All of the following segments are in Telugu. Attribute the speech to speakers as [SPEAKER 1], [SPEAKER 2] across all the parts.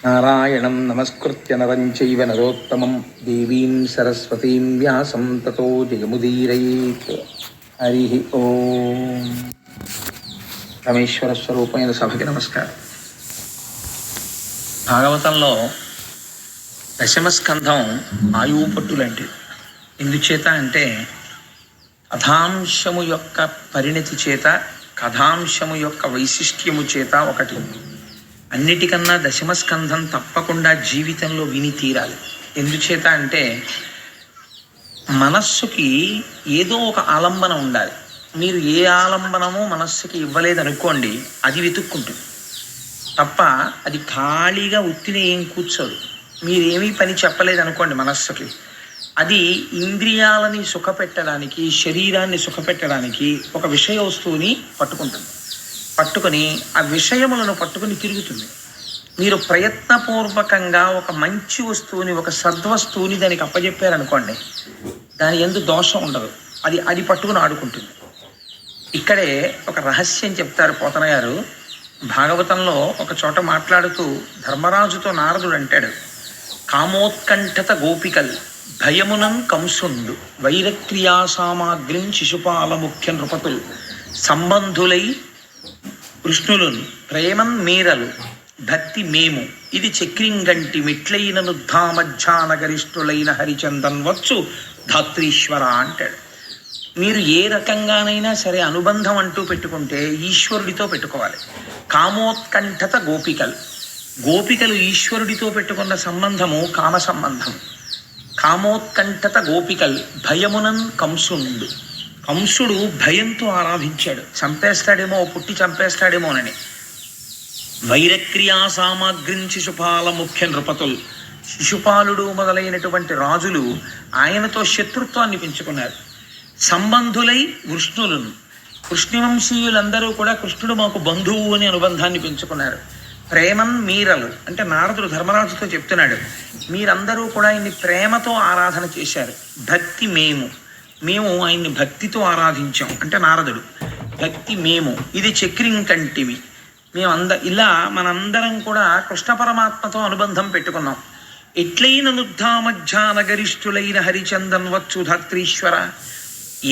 [SPEAKER 1] నారాయణం నమస్కృత్య నరం చైవ నరోత్తమం దేవీం సరస్వతీం వ్యాసం తతో జయముదీరయేత్. హరి ఓం. రమేశ్వర స్వరూపమైన సభకి నమస్కారం. భాగవతంలో దశమస్కంధం ఆయువు పట్టులాంటిది. ఎందుచేత అంటే కథాంశము యొక్క పరిణతి చేత, కథాంశము యొక్క వైశిష్ట్యము చేత ఒకటి. అన్నిటికన్నా దశమస్కంధం తప్పకుండా జీవితంలో విని తీరాలి. ఎందుచేత అంటే మనస్సుకి ఏదో ఒక ఆలంబన ఉండాలి. మీరు ఏ ఆలంబనమో మనస్సుకి ఇవ్వలేదనుకోండి, అది వెతుక్కుంటుంది తప్ప అది ఖాళీగా ఉత్తిని ఏం కూర్చోదు. మీరేమీ పని చెప్పలేదనుకోండి మనస్సుకి, అది ఇంద్రియాలని సుఖపెట్టడానికి, శరీరాన్ని సుఖపెట్టడానికి ఒక విషయ వస్తువుని పట్టుకుంటుంది. పట్టుకొని ఆ విషయములను పట్టుకుని తిరుగుతుంది. మీరు ప్రయత్నపూర్వకంగా ఒక మంచి వస్తువుని, ఒక సద్వస్తువుని దానికి అప్పచెప్పారనుకోండి, దాని యందు దోషం ఉండదు. అది పట్టుకుని ఆడుకుంటుంది. ఇక్కడే ఒక రహస్యం చెప్తారు పోతన గారు. భాగవతంలో ఒక చోట మాట్లాడుతూ ధర్మరాజుతో నారదుడు అంటాడు, కామోత్కంఠత గోపికల్ భయమునం కంసుండు వైరక్రియా సామాగ్రిం శిశుపాల ముఖ్య నృపతులు సంబంధులై కృష్ణులున్ ప్రేమన్ మీరలు భక్తి మేము ఇది చక్రింగంటి మిట్లైన నుద్ధామధ్యానగరిష్ఠులైన హరిచందన్ వచ్చు ధాత్రీశ్వర అంటాడు. మీరు ఏ రకంగానైనా సరే అనుబంధం అంటూ పెట్టుకుంటే ఈశ్వరుడితో పెట్టుకోవాలి. కామోత్కంఠత గోపికలు ఈశ్వరుడితో పెట్టుకున్న సంబంధము కామ సంబంధం. కామోత్కంఠత గోపికల్ భయమునన్ కంసుండు. కంసుడు భయంతో ఆరాధించాడు, చంపేస్తాడేమో, పుట్టి చంపేస్తాడేమోనని. వైరక్రియా సామాగ్రిం శిశుపాల ముఖ్య నృపతులు, శిశుపాలుడు మొదలైనటువంటి రాజులు ఆయనతో శత్రుత్వాన్ని పెంచుకున్నారు. సంబంధులై వృష్ణులను, కృష్ణవంశీయులందరూ కూడా కృష్ణుడు మాకు బంధువు అని అనుబంధాన్ని పెంచుకున్నారు. ప్రేమన్ మీరలు అంటే నారదుడు ధర్మరాజుతో చెప్తున్నాడు, మీరందరూ కూడా ఆయన్ని ప్రేమతో ఆరాధన చేశారు. భక్తి మేము ఆయన్ని భక్తితో ఆరాధించాం అంటే నారదుడు. భక్తి మేము ఇది చక్రింకంటివి, ఇలా మనందరం కూడా కృష్ణ పరమాత్మతో అనుబంధం పెట్టుకున్నాం. ఎట్లైన నుద్ధామధ్యానగరిష్ఠులైన హరిచందన్ వచ్చు ధాత్రీశ్వర.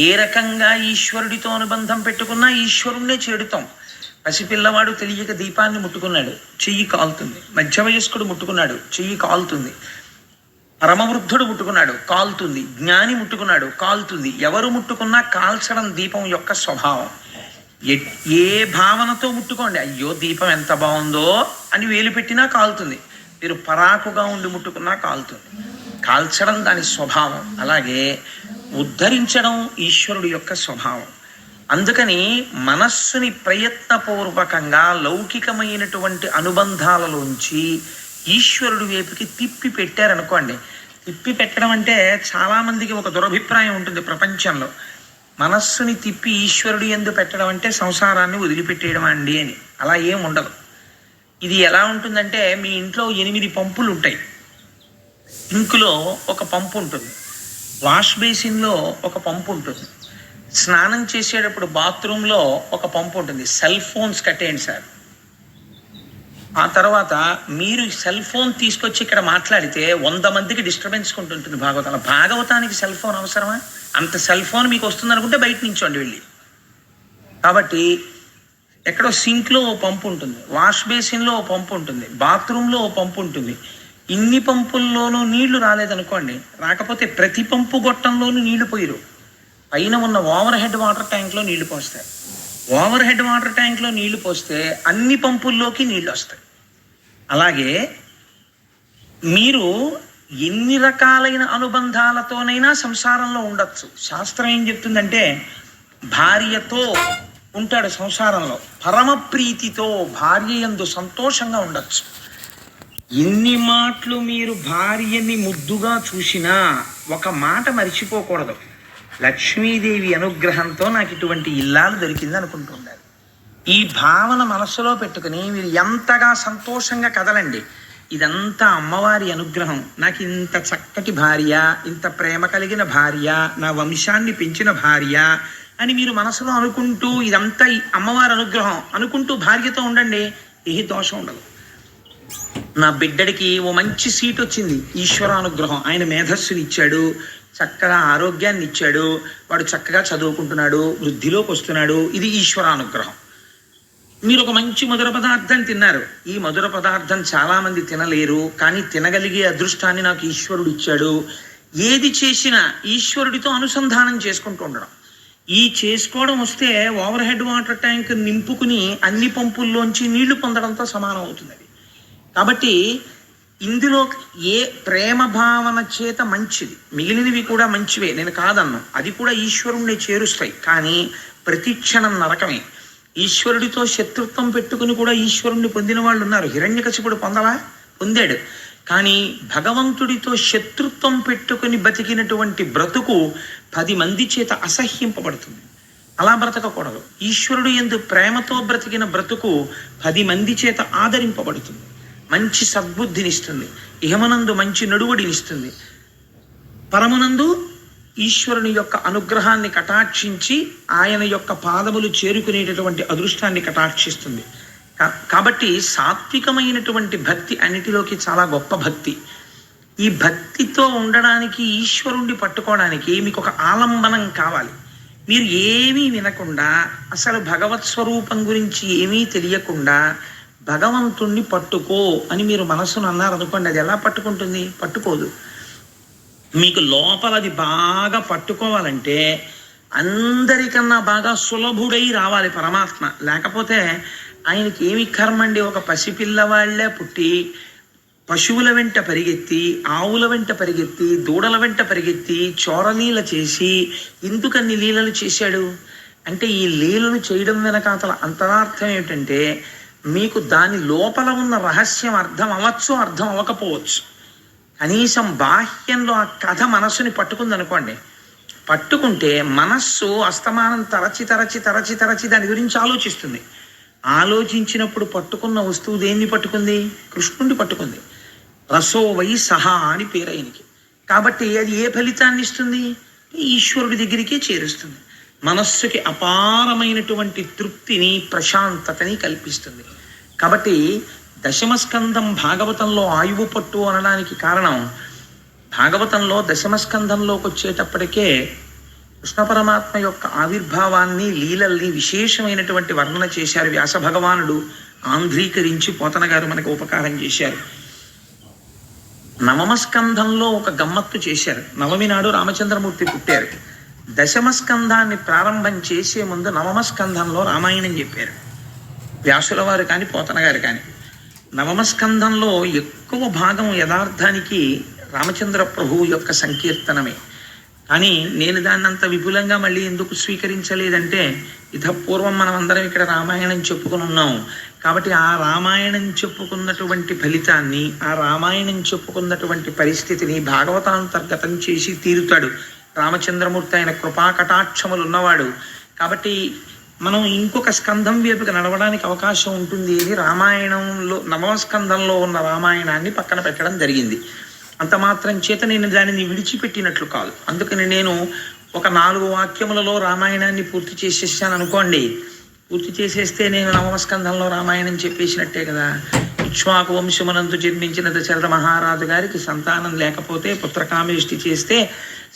[SPEAKER 1] ఏ రకంగా ఈశ్వరుడితో అనుబంధం పెట్టుకున్నా ఈశ్వరుణ్ణే చేడుతాం. పసిపిల్లవాడు తెలియక దీపాన్ని ముట్టుకున్నాడు, చెయ్యి కాలుతుంది. మధ్య వయస్కుడు ముట్టుకున్నాడు, చెయ్యి కాలుతుంది. పరమవృద్ధుడు ముట్టుకున్నాడు, కాలుతుంది. జ్ఞాని ముట్టుకున్నాడు, కాలుతుంది. ఎవరు ముట్టుకున్నా కాల్చడం దీపం యొక్క స్వభావం. ఏ భావనతో ముట్టుకోండి, అయ్యో దీపం ఎంత బాగుందో అని వేలు పెట్టినా కాలుతుంది. మీరు పరాకుగా ఉండి ముట్టుకున్నా కాలుతుంది. కాల్చడం దాని స్వభావం. అలాగే ఉద్ధరించడం ఈశ్వరుడు యొక్క స్వభావం. అందుకని మనస్సుని ప్రయత్నపూర్వకంగా లౌకికమైనటువంటి అనుబంధాలలోంచి ఈశ్వరుడి వైపుకి తిప్పి పెట్టారనుకోండి. తిప్పి పెట్టడం అంటే చాలామందికి ఒక దురభిప్రాయం ఉంటుంది ప్రపంచంలో. మనస్సుని తిప్పి ఈశ్వరుడి యందు పెట్టడం అంటే సంసారాన్ని వదిలిపెట్టేయడం అండి అని. అలా ఏం ఉండదు. ఇది ఎలా ఉంటుందంటే, మీ ఇంట్లో 8 పంపులు ఉంటాయి. ఇంకులో ఒక పంపు ఉంటుంది, వాష్ బేసిన్లో ఒక పంపు ఉంటుంది, స్నానం చేసేటప్పుడు బాత్రూంలో ఒక పంపు ఉంటుంది. సెల్ ఫోన్స్ కట్టేయండి సార్. ఆ తర్వాత మీరు సెల్ ఫోన్ తీసుకొచ్చి ఇక్కడ మాట్లాడితే 100 మందికి డిస్టర్బెన్స్ ఉంటుంది భాగవతానికి సెల్ ఫోన్ అవసరమా? అంత సెల్ ఫోన్ మీకు వస్తుంది అనుకుంటే బయట నుంచోండి వెళ్ళి. కాబట్టి ఎక్కడో సింక్లో ఓ పంపు ఉంటుంది, వాష్ బేసిన్లో ఓ పంపు ఉంటుంది, బాత్రూంలో ఓ పంపు ఉంటుంది. ఇన్ని పంపుల్లోనూ నీళ్లు రాలేదనుకోండి, రాకపోతే ప్రతి పంపు గొట్టంలోనూ నీళ్లు పోయిరు. పైన ఉన్న ఓవర్ హెడ్ వాటర్ ట్యాంక్లో నీళ్లు పోస్తారు. ఓవర్ హెడ్ వాటర్ ట్యాంక్లో నీళ్లు పోస్తే అన్ని పంపుల్లోకి నీళ్ళు వస్తాయి. అలాగే మీరు ఎన్ని రకాలైన అనుబంధాలతోనైనా సంసారంలో ఉండొచ్చు. శాస్త్రం ఏం చెప్తుందంటే, భార్యతో ఉంటాడు సంసారంలో, పరమ ప్రీతితో భార్య యందు సంతోషంగా ఉండొచ్చు. ఎన్ని మాటలు మీరు భార్యని ముద్దుగా చూసినా ఒక మాట మర్చిపోకూడదు, లక్ష్మీదేవి అనుగ్రహంతో నాకు ఇటువంటి ఇల్లాలు దొరికింది అనుకుంటున్నారు. ఈ భావన మనస్సులో పెట్టుకుని మీరు ఎంతగా సంతోషంగా కదలండి. ఇదంతా అమ్మవారి అనుగ్రహం, నాకు ఇంత చక్కటి భార్య, ఇంత ప్రేమ కలిగిన భార్య, నా వంశాన్ని పెంచిన భార్య అని మీరు మనసులో అనుకుంటూ, ఇదంతా అమ్మవారి అనుగ్రహం అనుకుంటూ భార్యతో ఉండండి. ఏ దోషం ఉండదు. నా బిడ్డడికి ఓ మంచి సీట్ వచ్చింది, ఈశ్వరానుగ్రహం. ఆయన మేధస్సుని ఇచ్చాడు, చక్కగా ఆరోగ్యాన్ని ఇచ్చాడు, వాడు చక్కగా చదువుకుంటున్నాడు, వృద్ధిలోకి వస్తున్నాడు. ఇది ఈశ్వరానుగ్రహం. మీరు ఒక మంచి మధుర పదార్థం తిన్నారు. ఈ మధుర పదార్థం చాలామంది తినలేరు, కానీ తినగలిగే అదృష్టాన్ని నాకు ఈశ్వరుడు ఇచ్చాడు. ఏది చేసినా ఈశ్వరుడితో అనుసంధానం చేసుకుంటూ ఉండడం. ఈ చేసుకోవడం వస్తే ఓవర్ హెడ్ వాటర్ ట్యాంక్ నింపుకుని అన్ని పంపుల్లోంచి నీళ్లు పొందడంతో సమానం అవుతుంది. కాబట్టి ఇందులో ఏ ప్రేమ భావన చేత మంచిది, మిగిలినవి కూడా మంచివే, నేను కాదన్నా, అది కూడా ఈశ్వరుణ్ణి చేరుస్తాయి. కానీ ప్రతి క్షణం నరకమే. ఈశ్వరుడితో శత్రుత్వం పెట్టుకుని కూడా ఈశ్వరుణ్ణి పొందిన వాళ్ళు ఉన్నారు. హిరణ్యకశిపుడు పొందాడు. కానీ భగవంతుడితో శత్రుత్వం పెట్టుకుని బతికినటువంటి బ్రతుకు 10 మంది చేత అసహ్యింపబడుతుంది. అలా బ్రతకకూడదు. ఈశ్వరుడు యందు ప్రేమతో బ్రతికిన బ్రతుకు 10 మంది చేత ఆదరింపబడుతుంది. మంచి సద్బుద్ధినిస్తుంది, ఇహమనందు మంచి నడువడినిస్తుంది, పరమునందు ఈశ్వరుని యొక్క అనుగ్రహాన్ని కటాక్షించి ఆయన యొక్క పాదములు చేరుకునేటటువంటి అదృష్టాన్ని కటాక్షిస్తుంది. కాబట్టి సాత్వికమైనటువంటి భక్తి అన్నిటిలోకి చాలా గొప్ప భక్తి. ఈ భక్తితో ఉండడానికి, ఈశ్వరుణ్ణి పట్టుకోవడానికి మీకు ఒక ఆలంబనం కావాలి. మీరు ఏమీ వినకుండా, అసలు భగవత్ స్వరూపం గురించి ఏమీ తెలియకుండా భగవంతుణ్ణి పట్టుకో అని మీరు మనసును అన్నారనుకోండి, అది ఎలా పట్టుకుంటుంది? పట్టుకోదు. మీకు లోపల అది బాగా పట్టుకోవాలంటే అందరికన్నా బాగా సులభుడై రావాలి పరమాత్మ. లేకపోతే ఆయనకి ఏమి కర్మండి? ఒక పసిపిల్లవాళ్లే పుట్టి పశువుల వెంట పరిగెత్తి, ఆవుల వెంట పరిగెత్తి, దూడల వెంట పరిగెత్తి చోరలీల చేసి ఎందుకన్ని లీలలు చేశాడు అంటే, ఈ లీలలు చేయడం వెనకాతల అంతరార్థం ఏమిటంటే, మీకు దాని లోపల ఉన్న రహస్యం అర్థం అవ్వచ్చు, అర్థం అవ్వకపోవచ్చు. కనీసం బాహ్యంలో ఆ కథ మనస్సుని పట్టుకుందనుకోండి, పట్టుకుంటే మనస్సు అస్తమానం తరచి తరచి తరచి తరచి దాని గురించి ఆలోచిస్తుంది. ఆలోచించినప్పుడు పట్టుకున్న వస్తువు దేన్ని పట్టుకుంది? కృష్ణుడిని పట్టుకుంది. రసోవై సహా అని పేరు ఆయనకి. కాబట్టి అది ఏ ఫలితాన్ని ఇస్తుంది? ఈశ్వరుడి దగ్గరికే చేరుస్తుంది. మనస్సుకి అపారమైనటువంటి తృప్తిని, ప్రశాంతతని కల్పిస్తుంది. కాబట్టి దశమస్కంధం భాగవతంలో ఆయువు పట్టు అనడానికి కారణం, భాగవతంలో దశమస్కంధంలోకి వచ్చేటప్పటికే కృష్ణ పరమాత్మ యొక్క ఆవిర్భావాన్ని, లీలల్ని విశేషమైనటువంటి వర్ణన చేశారు వ్యాస భగవానుడు. ఆంధ్రీకరించి పోతన గారు మనకు ఉపకారం చేశారు. నవమస్కంధంలో ఒక గమ్మత్తు చేశారు. నవమి నాడు రామచంద్రమూర్తి పుట్టారు. దశమస్కంధాన్ని ప్రారంభం చేసే ముందు నవమస్కంధంలో రామాయణం చెప్పారు వ్యాసుల వారు కానీ, పోతన గారు కానీ. నవమస్కంధంలో ఎక్కువ భాగం యథార్థానికి రామచంద్ర ప్రభువు యొక్క సంకీర్తనమే. కానీ నేను దాన్ని అంత విపులంగా మళ్ళీ ఎందుకు స్వీకరించలేదంటే, ఇతపూర్వం మనం అందరం ఇక్కడ రామాయణం చెప్పుకుని ఉన్నాం కాబట్టి ఆ రామాయణం చెప్పుకున్నటువంటి ఫలితాన్ని, ఆ రామాయణం చెప్పుకున్నటువంటి పరిస్థితిని భాగవతాంతర్గతం చేసి తీరుతాడు రామచంద్రమూర్తి. ఆయన కృపా కటాక్షములు ఉన్నవాడు. కాబట్టి మనం ఇంకొక స్కంధం వైపుకి నడవడానికి అవకాశం ఉంటుంది అని రామాయణంలో నవమస్కంధంలో ఉన్న రామాయణాన్ని పక్కన పెట్టడం జరిగింది. అంత మాత్రం చేత నేను దానిని విడిచిపెట్టినట్లు కాదు. అందుకని నేను ఒక 4 వాక్యములలో రామాయణాన్ని పూర్తి చేసేసాను అనుకోండి. పూర్తి చేసేస్తే నేను నవమస్కంధంలో రామాయణం చెప్పేసినట్టే కదా. ఇక్ష్వాకు వంశమునందు జన్మించిన దశరథ మహారాజు గారికి సంతానం లేకపోతే పుత్రకామేష్టి చేస్తే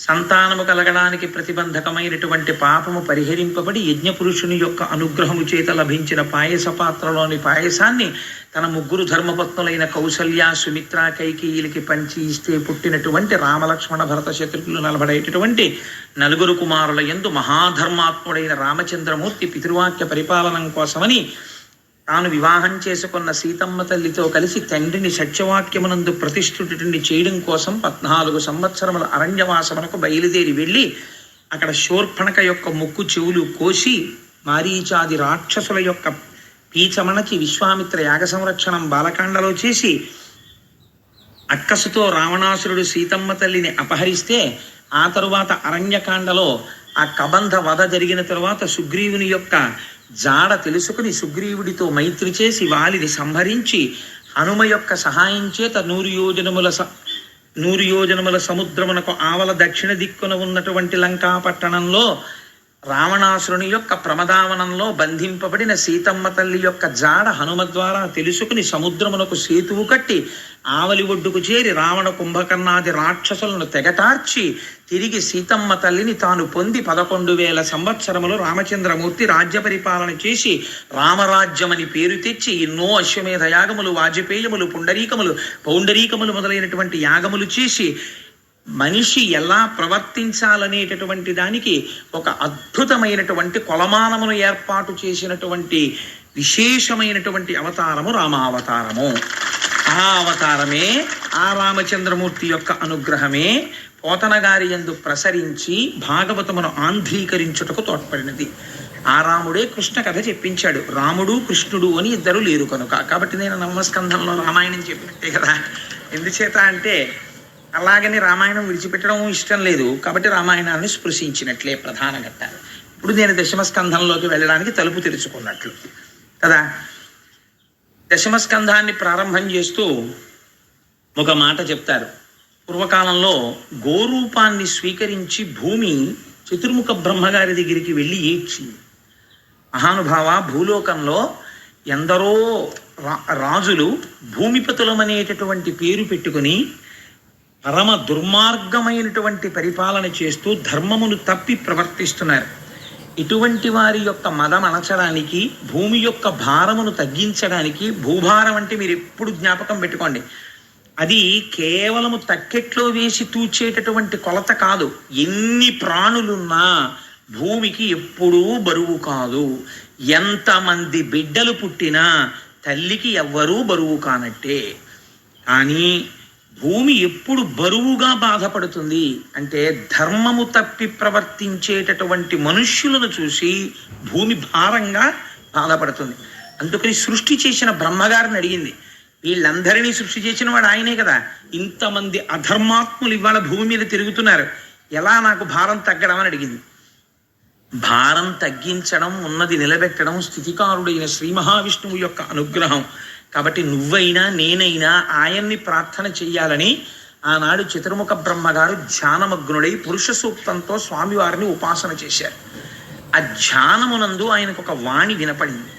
[SPEAKER 1] సంతానము కలగడానికి ప్రతిబంధకమైనటువంటి పాపము పరిహరింపబడి యజ్ఞపురుషుని యొక్క అనుగ్రహము చేత లభించిన పాయస పాత్రలోని పాయసాన్ని తన 3 ధర్మపత్నులైన కౌసల్య, సుమిత్ర, కైకేయిలకి పంచి ఇస్తే పుట్టినటువంటి రామలక్ష్మణ భరత శత్రుఘ్నులు నలబడేటటువంటి 4 కుమారుల యందు మహాధర్మాత్ముడైన రామచంద్రమూర్తి పితృవాక్య పరిపాలనం కోసమని తాను వివాహం చేసుకున్న సీతమ్మ తల్లితో కలిసి తండ్రిని సత్యవాక్యమునందు ప్రతిష్ఠితుడిని చేయడం కోసం 14 సంవత్సరముల అరణ్యవాసమునకు బయలుదేరి వెళ్ళి అక్కడ శూర్పణఖ యొక్క ముక్కు చెవులు కోసి మారీచాది రాక్షసుల యొక్క పీచమణకి విశ్వామిత్ర యాగ సంరక్షణం బాలకాండలో చేసి అక్కసుతో రావణాసురుడు సీతమ్మ తల్లిని అపహరిస్తే ఆ తరువాత అరణ్యకాండలో ఆ కబంధ వధ జరిగిన తరువాత సుగ్రీవుని యొక్క జాడ తెలుసుకుని సుగ్రీవుడితో మైత్రి చేసి వాలిని సంహరించి హనుమ యొక్క సహాయం చేత 100 యోజనముల సముద్రమునకు ఆవల దక్షిణ దిక్కున ఉన్నటువంటి లంకా పట్టణంలో రావణాసురుని యొక్క ప్రమదావనంలో బంధింపబడిన సీతమ్మ తల్లి యొక్క జాడ హనుమ ద్వారా తెలుసుకుని సముద్రమునకు సేతువు కట్టి ఆవలి ఒడ్డుకు చేరి రావణ కుంభకర్ణాది రాక్షసులను తెగటార్చి తిరిగి సీతమ్మ తల్లిని తాను పొంది 11,000 సంవత్సరములు రామచంద్రమూర్తి రాజ్య పరిపాలన చేసి రామరాజ్యమని పేరు తెచ్చి ఎన్నో అశ్వమేధ యాగములు వాజపేయములు పౌండరీకములు మొదలైనటువంటి యాగములు చేసి మనిషి ఎలా ప్రవర్తించాలనేటటువంటి దానికి ఒక అద్భుతమైనటువంటి కొలమానమును ఏర్పాటు చేసినటువంటి విశేషమైనటువంటి అవతారము రామావతారము. ఆ అవతారమే ఆ రామచంద్రమూర్తి యొక్క అనుగ్రహమే పోతన గారి యందు ప్రసరించి భాగవతమును ఆంధ్రీకరించుటకు తోడ్పడినది. ఆ రాముడే కృష్ణ కథ చెప్పించాడు. రాముడు కృష్ణుడు అని ఇద్దరు లేరు కనుక. కాబట్టి నేను నవమస్కంధంలో రామాయణం చెప్పినట్టే కదా. ఎందుచేత అంటే అలాగని రామాయణం విడిచిపెట్టడం ఇష్టం లేదు కాబట్టి రామాయణాన్ని స్పృశించినట్లే ప్రధాన ఘట్టాలు. ఇప్పుడు నేను దశమస్కంధంలోకి వెళ్ళడానికి తలుపు తెరుచుకున్నట్లు కదా. దశమస్కంధాన్ని ప్రారంభం చేస్తూ ఒక మాట చెప్తారు. పూర్వకాలంలో గోరూపాన్ని స్వీకరించి భూమి చతుర్ముఖ బ్రహ్మగారి దగ్గరికి వెళ్ళి ఏడ్చింది. మహానుభావ, భూలోకంలో ఎందరో రాజులు భూమిపతులమనేటటువంటి పేరు పెట్టుకుని పరమ దుర్మార్గమైనటువంటి పరిపాలన చేస్తూ ధర్మమును తప్పి ప్రవర్తిస్తున్నారు. ఇటువంటి వారి యొక్క మదం అణచడానికి, భూమి యొక్క భారమును తగ్గించడానికి, భూభారం అంటే మీరు ఎప్పుడు జ్ఞాపకం పెట్టుకోండి, అది కేవలము తక్కెట్లో వేసి తూచేటటువంటి కొలత కాదు. ఎన్ని ప్రాణులున్నా భూమికి ఎప్పుడూ బరువు కాదు. ఎంతమంది బిడ్డలు పుట్టినా తల్లికి ఎవ్వరూ బరువు కానట్టే. కానీ భూమి ఎప్పుడు బరువుగా బాధపడుతుంది అంటే ధర్మము తప్పి ప్రవర్తించేటటువంటి మనుష్యులను చూసి భూమి భారంగా బాధపడుతుంది. అందుకని సృష్టి చేసిన బ్రహ్మగారిని అడిగింది. వీళ్ళందరినీ సృష్టి చేసిన వాడు ఆయనే కదా. ఇంతమంది అధర్మాత్ములు ఇవాళ భూమి మీద తిరుగుతున్నారు, ఎలా నాకు భారం తగ్గడం అని అడిగింది. భారం తగ్గించడం, ఉన్నది నిలబెట్టడం స్థితికారుడైన శ్రీ మహావిష్ణువు యొక్క అనుగ్రహం. కాబట్టి నువ్వైనా నేనైనా ఆయన్ని ప్రార్థన చెయ్యాలని ఆనాడు చతుర్ముఖ బ్రహ్మగారు ధ్యానమగ్నుడై పురుష సూక్తంతో స్వామివారిని ఉపాసన చేశారు. ఆ ధ్యానమునందు ఆయనకు ఒక వాణి వినపడింది.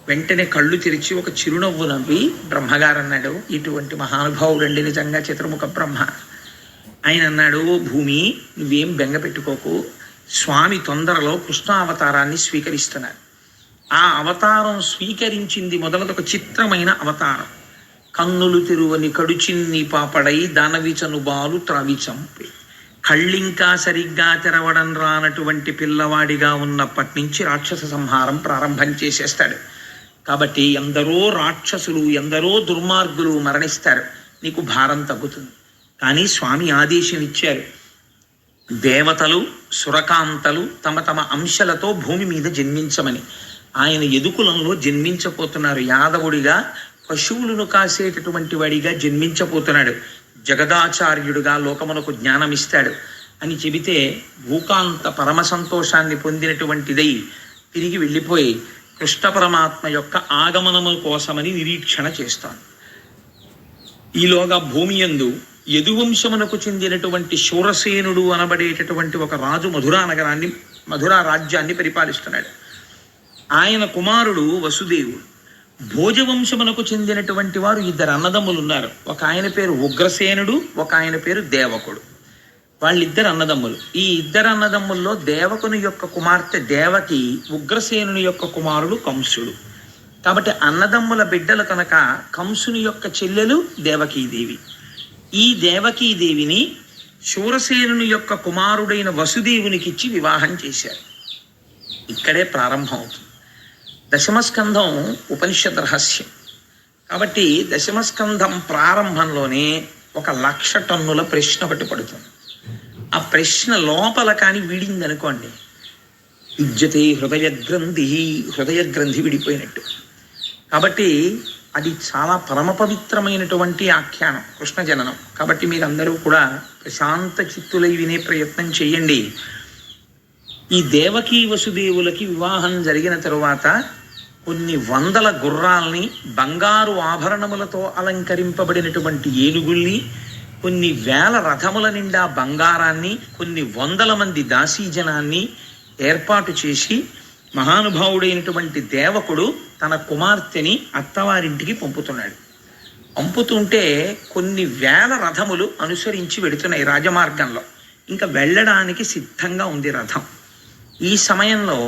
[SPEAKER 1] వెంటనే కళ్ళు తెరిచి ఒక చిరునవ్వు నవ్వి బ్రహ్మగారు అన్నాడు, ఇటువంటి మహానుభావుడండి నిజంగా చతుర్ముఖ బ్రహ్మ. ఆయన అన్నాడు, భూమి నువ్వేం బెంగ పెట్టుకోకు, స్వామి తొందరలో కృష్ణావతారాన్ని స్వీకరిస్తున్నారు. ఆ అవతారం స్వీకరించింది మొదలదొక చిత్రమైన అవతారం. కన్నులు తెరువని కడుచిన్ని పాపడై దానవిచను బాలు త్రవి చంపి, కళ్ళింకా సరిగ్గా తెరవడం రానటువంటి పిల్లవాడిగా ఉన్నప్పటి నుంచి రాక్షస సంహారం ప్రారంభం చేసేస్తాడు. కాబట్టి ఎందరో రాక్షసులు, ఎందరో దుర్మార్గులు మరణిస్తారు, నీకు భారం తగ్గుతుంది. కానీ స్వామి ఆదేశం ఇచ్చారు, దేవతలు సురకాంతలు తమ తమ అంశలతో భూమి మీద జన్మించమని. ఆయన యదుకులంలో జన్మించపోతున్నారు. యాదవుడిగా పశువులను కాసేటటువంటి వాడిగా జన్మించపోతున్నాడు. జగదాచార్యుడుగా లోకమునకు జ్ఞానమిస్తాడు అని చెబితే భూకాంత పరమ సంతోషాన్ని పొందినటువంటిదై తిరిగి వెళ్ళిపోయి కృష్ణ పరమాత్మ యొక్క ఆగమనము కోసమని నిరీక్షణ చేస్తాను. ఈలోగా భూమి యందు యదువంశమునకు చెందినటువంటి శూరసేనుడు అనబడేటటువంటి ఒక రాజు మధురా రాజ్యాన్ని పరిపాలిస్తున్నాడు. ఆయన కుమారుడు వసుదేవుడు. భోజవంశమునకు చెందినటువంటి వారు 2 అన్నదమ్ములు ఉన్నారు. ఒక ఆయన పేరు ఉగ్రసేనుడు, ఒక ఆయన పేరు దేవకుడు. వాళ్ళిద్దరు అన్నదమ్ములు. ఈ 2 అన్నదమ్ముల్లో దేవకుని యొక్క కుమార్తె దేవకి, ఉగ్రసేనుని యొక్క కుమారుడు కంసుడు. కాబట్టి అన్నదమ్ముల బిడ్డలు కనుక కంసుని యొక్క చెల్లెలు దేవకీదేవి. ఈ దేవకీదేవిని శూరసేనుని యొక్క కుమారుడైన వసుదేవునికిచ్చి వివాహం చేశారు. ఇక్కడే ప్రారంభం అవుతుంది. దశమస్కంధం ఉపనిషద్ రహస్యం. కాబట్టి దశమస్కంధం ప్రారంభంలోనే 1,00,000 టన్నుల ప్రశ్న ఒకటి పడుతుంది. ఆ ప్రశ్న లోపల కానీ వీడిందనుకోండి, విద్యతే హృదయ గ్రంథి విడిపోయినట్టు. కాబట్టి అది చాలా పరమ పవిత్రమైనటువంటి ఆఖ్యానం, కృష్ణ జననం. కాబట్టి మీరందరూ కూడా ప్రశాంత చిత్తులై వినే ప్రయత్నం చేయండి. ఈ దేవకీ వసుదేవులకి వివాహం జరిగిన తరువాత కొన్ని వందల గుర్రాల్ని, బంగారు ఆభరణములతో అలంకరింపబడినటువంటి ఏనుగుల్ని, కొన్ని వేల రథముల నిండా బంగారాన్ని, కొన్ని వందల మంది దాసీజనాన్ని, ఏర్పాటు చేసి మహానుభావుడైనటువంటి దేవకుడు తన కుమార్తెని అత్తవారింటికి పంపుతున్నాడు. పంపుతుంటే కొన్ని వేల రథములు అనుసరించి వెడుతున్నాయి రాజమార్గంలో. ఇంకా వెళ్ళడానికి సిద్ధంగా ఉంది రథం. ఈ సమయంలో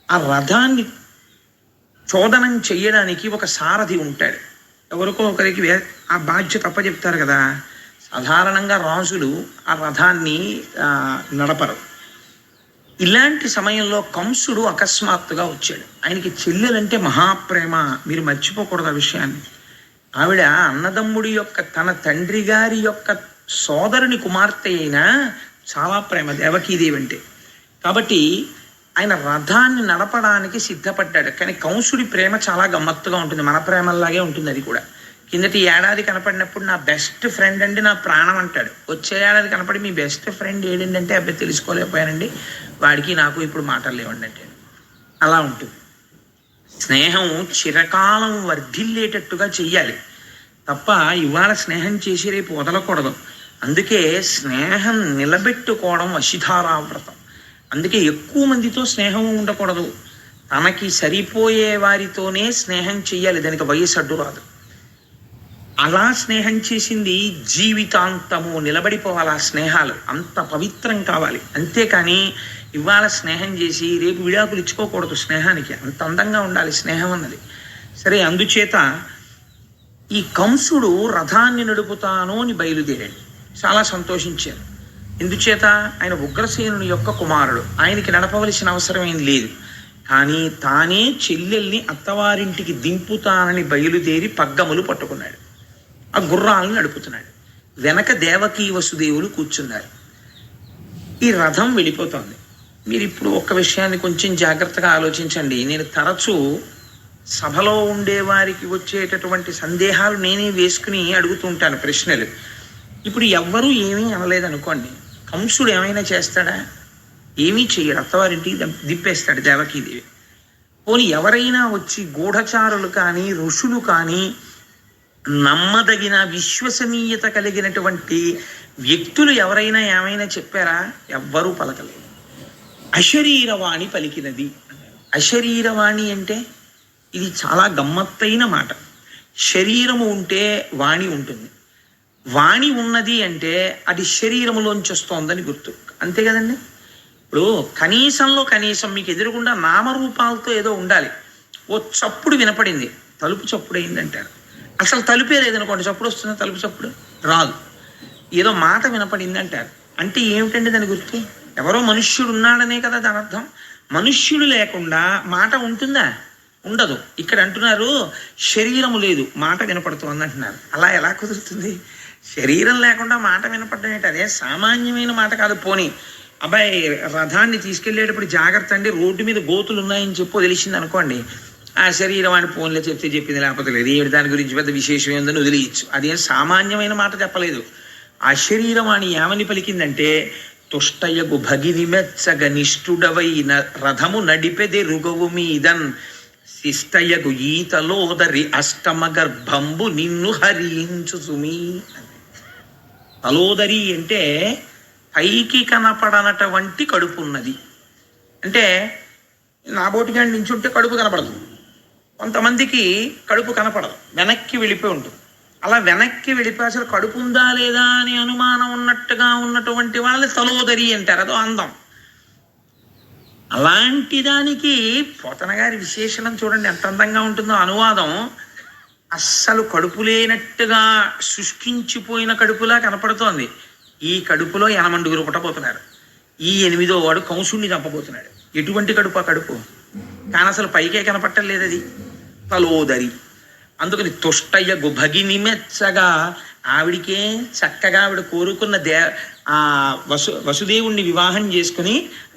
[SPEAKER 1] ఆ రథాన్ని చోదనం చెయ్యడానికి ఒక సారథి ఉంటాడు. ఎవరికో ఒకరికి ఆ బాధ్యత అప్పచెప్తారు కదా. సాధారణంగా రాజులు ఆ రథాన్ని నడపరు. ఇలాంటి సమయంలో కంసుడు అకస్మాత్తుగా వచ్చాడు. ఆయనకి చెల్లెలంటే మహాప్రేమ, మీరు మర్చిపోకూడదు ఆ విషయాన్ని. ఆవిడ అన్నదమ్ముడి యొక్క తన తండ్రి గారి యొక్క సోదరుని కుమార్తె అయినా చాలా ప్రేమ దేవకీదేవి అంటే. కాబట్టి ఆయన రథాన్ని నడపడానికి సిద్ధపడ్డాడు. కానీ కంసుడి ప్రేమ చాలా గమ్మత్తుగా ఉంటుంది, మన ప్రేమలాగే ఉంటుంది అది కూడా. కిందటి ఏడాది కనపడినప్పుడు నా బెస్ట్ ఫ్రెండ్ అండి, నా ప్రాణం అంటాడు. వచ్చే ఏడాది కనపడి మీ బెస్ట్ ఫ్రెండ్ ఏడిందంటే అబ్బాయి తెలుసుకోలేకపోయానండి, వాడికి నాకు ఇప్పుడు మాటలు లేవండి అంటే. అలా ఉంటుంది. స్నేహం చిరకాలం వర్ధిల్లేటట్టుగా చెయ్యాలి తప్ప ఇవాళ స్నేహం చేసి రేపు వదలకూడదు. అందుకే స్నేహం నిలబెట్టుకోవడం వశిధారావ్రతం. అందుకే ఎక్కువ మందితో స్నేహం ఉండకూడదు. తనకి సరిపోయే వారితోనే స్నేహం చెయ్యాలి, దానికి వయసు అడ్డు రాదు. అలా స్నేహం చేసింది జీవితాంతము నిలబడిపోవాలి. ఆ స్నేహాలు అంత పవిత్రం కావాలి. అంతేకాని ఇవాళ స్నేహం చేసి రేపు విడాకులు ఇచ్చుకోకూడదు. స్నేహానికి అంత అందంగా ఉండాలి స్నేహం అన్నది. సరే, అందుచేత ఈ కంసుడు రథాన్ని నడుపుతాను అని బయలుదేరాడు. చాలా సంతోషించారు. ఎందుచేత ఆయన ఉగ్రసేనుని యొక్క కుమారుడు, ఆయనకి నడపవలసిన అవసరం ఏం లేదు. కానీ తానే చెల్లెల్ని అత్తవారింటికి దింపుతానని బయలుదేరి పగ్గములు పట్టుకున్నాడు. ఆ గుర్రాలను నడుపుతున్నాడు. వెనక దేవకీ వసుదేవులు కూర్చున్నారు. ఈ రథం వెళ్ళిపోతోంది. మీరు ఇప్పుడు ఒక్క విషయాన్ని కొంచెం జాగ్రత్తగా ఆలోచించండి. నేను తరచూ సభలో ఉండేవారికి వచ్చేటటువంటి సందేహాలు నేనే వేసుకుని అడుగుతుంటాను ప్రశ్నలు. ఇప్పుడు ఎవ్వరూ ఏమీ అనలేదనుకోండి, కంసుడు ఏమైనా చేస్తాడా? ఏమీ చెయ్యడు. అత్తవారింటికి దింపేస్తాడు దేవకీదేవి. పోనీ ఎవరైనా వచ్చి గూఢచారులు కానీ ఋషులు కానీ నమ్మదగిన విశ్వసనీయత కలిగినటువంటి వ్యక్తులు ఎవరైనా ఏమైనా చెప్పారా? ఎవ్వరూ పలకలేదు. అశరీరవాణి పలికినది. అశరీరవాణి అంటే ఇది చాలా గమ్మత్తైన మాట. శరీరము ఉంటే వాణి ఉంటుంది. వాణి ఉన్నది అంటే అది శరీరములోంచి వస్తోందని గుర్తు. అంతే కదండి. ఇప్పుడు కనీసంలో కనీసం మీకు ఎదురుగుండా నామరూపాలతో ఏదో ఉండాలి. ఓ చప్పుడు వినపడింది, తలుపు చప్పుడు అయిందంటారు. అసలు తలుపే లేదనుకోండి, చప్పుడు వస్తుందా? తలుపు చప్పుడు రాదు. ఏదో మాట వినపడింది అంటారు. అంటే ఏమిటండి దాని గుర్తు? ఎవరో మనుష్యుడు ఉన్నాడనే కదా దాని అర్థం. మనుష్యుడు లేకుండా మాట ఉంటుందా? ఉండదు. ఇక్కడ అంటున్నారు శరీరము లేదు, మాట వినపడుతుంది అంటున్నారు. అలా ఎలా కుదురుతుంది? శరీరం లేకుండా మాట వినపడడం ఏంటి? అదే సామాన్యమైన మాట కాదు. పోనీ అబ్బాయి రథాన్ని తీసుకెళ్లేటప్పుడు జాగ్రత్త అండి, రోడ్డు మీద గోతులు ఉన్నాయని చెప్పు తెలిసింది అనుకోండి, ఆ శరీరం అని ఫోన్లో చెప్తే చెప్పింది, లేకపోతే లేదు. ఏడు దాని గురించి పెద్ద విశేషం ఏందని వదిలేయచ్చు. అదేం సామాన్యమైన మాట చెప్పలేదు. ఆ శరీరం అని ఏమని పలికిందంటే, తుష్టయగు భగిని మెచ్చగ నిష్ఠుడవైన రథము నడిపెదే రుగవు మీదన్ శిష్టయగు ఈతలోదరి అష్టమ గర్భంబు నిన్ను హరించు సుమీ. తలోదరి అంటే పైకి కనపడనటువంటి కడుపు ఉన్నది. అంటే నాబోటిగా నించుంటే కడుపు కనపడదు. కొంతమందికి కడుపు కనపడదు, వెనక్కి వెళ్ళిపోయి ఉంటుంది. అలా వెనక్కి వెళ్ళిపోయి అసలు కడుపు ఉందా లేదా అని అనుమానం ఉన్నట్టుగా ఉన్నటువంటి వాళ్ళని తలోదరి అంటారు. అదో అందం. అలాంటి దానికి పోతన గారి విశేషణం చూడండి ఎంత అందంగా ఉంటుందో. అనువాదం అస్సలు కడుపు లేనట్టుగా శుష్కించిపోయిన కడుపులా కనపడుతోంది. ఈ కడుపులో 8 పుట్టబోతున్నారు. ఈ 8వ వాడు కంసుడిని చంపబోతున్నాడు. ఎటువంటి కడుపు ఆ కడుపు? కానీ అసలు పైకే కనపట్టలేదు అది. తలోదరి. అందుకని తుష్టయ్య గుభగిని మెచ్చగా ఆవిడికే చక్కగా ఆవిడ కోరుకున్న వసుదేవుణ్ణి వివాహం చేసుకుని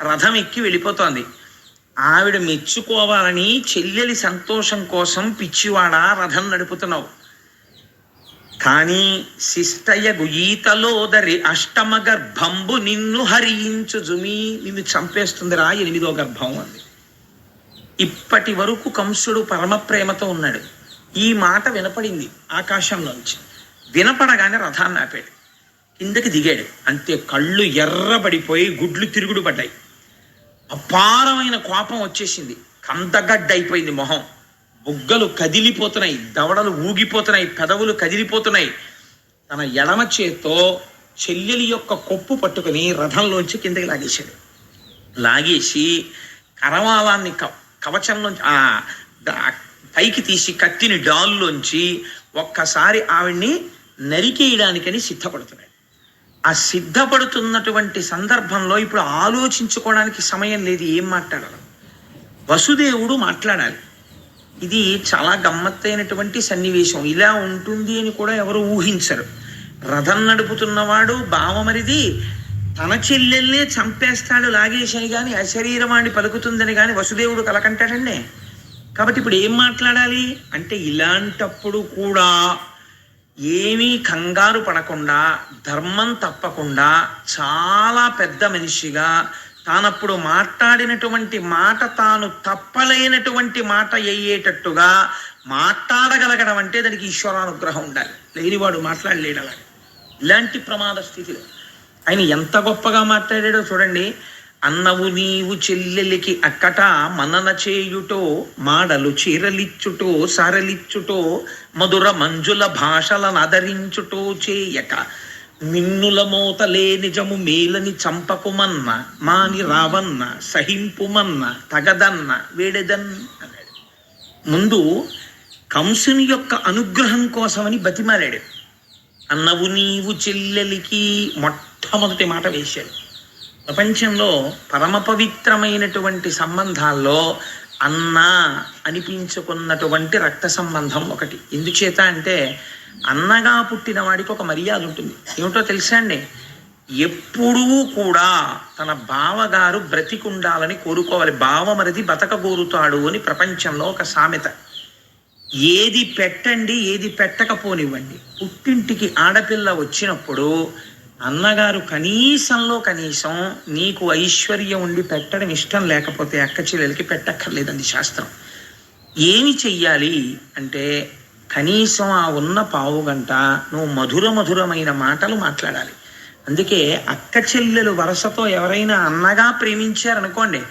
[SPEAKER 1] రథం ఎక్కి వెళ్ళిపోతోంది. ఆవిడ మెచ్చుకోవాలని చెల్లెలి సంతోషం కోసం పిచ్చివాడా రథం నడుపుతున్నావు. కానీ శిష్టయ్యగు ఈతలోదరి అష్టమ గర్భంబు నిన్ను హరించు జుమి. నిన్ను చంపేస్తుందిరా 8వ గర్భం అంది. ఇప్పటి వరకు కంసుడు పరమ ప్రేమతో ఉన్నాడు. ఈ మాట వినపడింది ఆకాశంలోంచి. వినపడగానే రథాన్ని ఆపాడు, కిందకి దిగాడు. అంతే, కళ్ళు ఎర్రబడిపోయి గుడ్లు తిరుగుడు పడ్డాయి. అపారమైన కోపం వచ్చేసింది. కందగడ్డ అయిపోయింది మొహం, బుగ్గలు కదిలిపోతున్నాయి, దవడలు ఊగిపోతున్నాయి, పెదవులు కదిలిపోతున్నాయి. తన ఎడమ చేత్తో చెల్లెలి యొక్క కొప్పు పట్టుకుని రథంలోంచి కిందకి లాగేశాడు. లాగేసి కరవాలాన్ని కవచంలోంచి పైకి తీసి కత్తిని డాల్లోంచి ఒక్కసారి ఆవిడ్ని నరికేయడానికని సిద్ధపడుతున్నాడు. ఆ సిద్ధపడుతున్నటువంటి సందర్భంలో ఇప్పుడు ఆలోచించుకోవడానికి సమయం లేదు, ఏం మాట్లాడాలి. వసుదేవుడు మాట్లాడాలి. ఇది చాలా గమ్మత్తైనటువంటి సన్నివేశం. ఇలా ఉంటుంది అని కూడా ఎవరు ఊహించరు. రథం నడుపుతున్నవాడు బావమరిది తన చెల్లెల్నే చంపేస్తాడు లాగేశని కానీ అశరీరవాణి పలుకుతుందని కానీ వసుదేవుడు కలకంటాడండి. కాబట్టి ఇప్పుడు ఏం మాట్లాడాలి అంటే, ఇలాంటప్పుడు కూడా ఏమీ కంగారు పడకుండా, ధర్మం తప్పకుండా, చాలా పెద్ద మనిషిగా తానప్పుడు మాట్లాడినటువంటి మాట తాను తప్పలేనటువంటి మాట అయ్యేటట్టుగా మాట్లాడగలగడం అంటే దానికి ఈశ్వరానుగ్రహం ఉండాలి. లేనివాడు మాట్లాడలేడు. అలాగే ఇలాంటి ప్రమాద స్థితిలో ఆయన ఎంత గొప్పగా మాట్లాడాడో చూడండి. అన్నవు నీవు చెల్లెలికి అక్కట మనన చేయుటో, మాడలు చీరలిచ్చుటో సారలిచ్చుటో, మధుర మంజుల భాషలను ఆదరించుటో చేయక, మిన్నుల మోతలే నిజము మేలని చంపకుమన్న, మాని రావన్న సహింపుమన్న, తగదన్న వేడెదన్ అన్నాడు. ముందు కంసుని యొక్క అనుగ్రహం కోసమని బతిమాలాడు. అన్నవు నీవు చెల్లెలికి మొట్టమొదటి మాట వేశాడు. ప్రపంచంలో పరమ పవిత్రమైనటువంటి సంబంధాల్లో అన్న అనిపించుకున్నటువంటి రక్త సంబంధం ఒకటి. ఎందుచేత అంటే, అన్నగా పుట్టిన వాడికి ఒక మర్యాద ఉంటుంది. ఏమిటో తెలుసా అండి? ఎప్పుడూ కూడా తన బావగారు బ్రతికుండాలని కోరుకోవాలి. బావమరిది బతకగోరుతాడు అని ప్రపంచంలో ఒక సామెత. ఏది పెట్టండి, ఏది పెట్టకపోనివ్వండి, పుట్టింటికి ఆడపిల్ల వచ్చినప్పుడు అన్నగారు కనీసంలో కనీసం నీకు ఐశ్వర్యం ఉండి పెట్టడం ఇష్టం లేకపోతే అక్క చెల్లెలకి పెట్టక్కర్లేదండి శాస్త్రం. ఏమి చెయ్యాలి అంటే, కనీసం ఆ ఉన్న పావు గంట నువ్వు మధురమైన మాటలు మాట్లాడాలి. అందుకే అక్క చెల్లెలు వరసతో ఎవరైనా అన్నగా ప్రేమించారనుకోండి,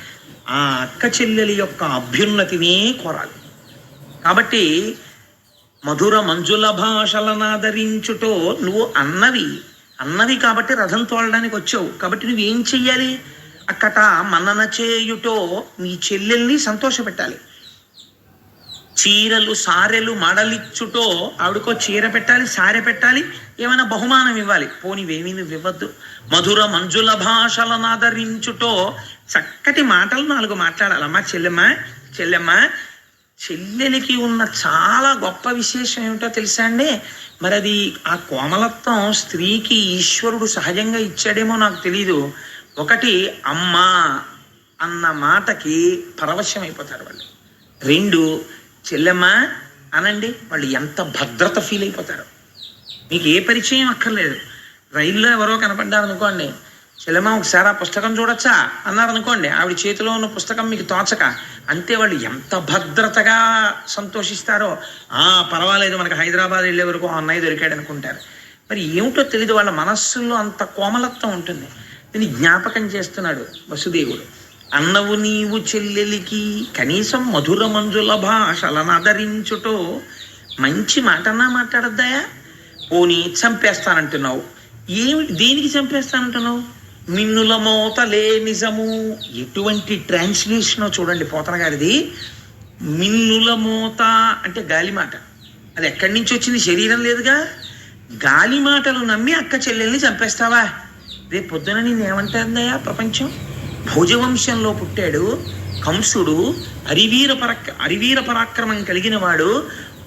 [SPEAKER 1] ఆ అక్క చెల్లెలి యొక్క అభ్యున్నతినే కోరాలి. కాబట్టి మధుర మంజుల భాషలను ఆదరించుటో, నువ్వు అన్నవి కాబట్టి రథం తోలడానికి వచ్చావు. కాబట్టి నువ్వేం చెయ్యాలి? అక్కట మనన చేయుటో, నీ చెల్లెల్ని సంతోషపెట్టాలి. చీరలు సారెలు మడలిచ్చుటో, ఆవిడకో చీర పెట్టాలి, సారె పెట్టాలి, ఏమైనా బహుమానం ఇవ్వాలి. పోనివేమీ నువ్వు ఇవ్వద్దు. మధుర మంజుల భాషలను ఆదరించుటో, చక్కటి మాటలు 4 మాట్లాడాలమ్మా. చెల్లెమ్మ చెల్లెలికి ఉన్న చాలా గొప్ప విశేషం ఏమిటో తెలుసా అండి? మరి అది ఆ కోమలత్వం స్త్రీకి ఈశ్వరుడు సహజంగా ఇచ్చాడేమో నాకు తెలీదు. ఒకటి, అమ్మ అన్న మాటకి పరవశం అయిపోతారు వాళ్ళు. 2, చెల్లెమ్మ అనండి, వాళ్ళు ఎంత భద్రత ఫీల్ అయిపోతారు. మీకు ఏ పరిచయం అక్కర్లేదు. రైల్లో ఎవరో కనపడ్డారు అనుకోండి, చెల్లెమ్మ ఒకసారి ఆ పుస్తకం చూడొచ్చా అన్నారు అనుకోండి, ఆవిడ చేతిలో ఉన్న పుస్తకం మీకు తోచక, అంతే వాళ్ళు ఎంత భద్రతగా సంతోషిస్తారో. పర్వాలేదు, మనకు హైదరాబాద్ వెళ్ళే వరకు ఆ అన్నయ్య దొరికాడు అనుకుంటారు. మరి ఏమిటో తెలీదు, వాళ్ళ మనస్సుల్లో అంత కోమలత్వం ఉంటుంది. దీన్ని జ్ఞాపకం చేస్తున్నాడు వసుదేవుడు. అన్నవు నీవు చెల్లెలికి కనీసం మధుర మంజుల భాషలను ఆదరించుటో, మంచి మాటన్నా మాట్లాడద్దాయా? పోనీ చంపేస్తానంటున్నావు. దేనికి చంపేస్తానంటున్నావు? మిన్నుల మోతలే నిజము. ఎటువంటి ట్రాన్స్లేషనో చూడండి పోతన గారిది. మిన్నుల మోత అంటే గాలిమాట. అది ఎక్కడి నుంచి వచ్చింది? శరీరం లేదుగా. గాలి మాటలు నమ్మి అక్క చెల్లెల్ని చంపేస్తావా? రేపు పొద్దున నేనేమంటాందయ్యా ప్రపంచం? భోజవంశంలో పుట్టాడు కంసుడు, అరివీర పరాక్రమం కలిగిన వాడు.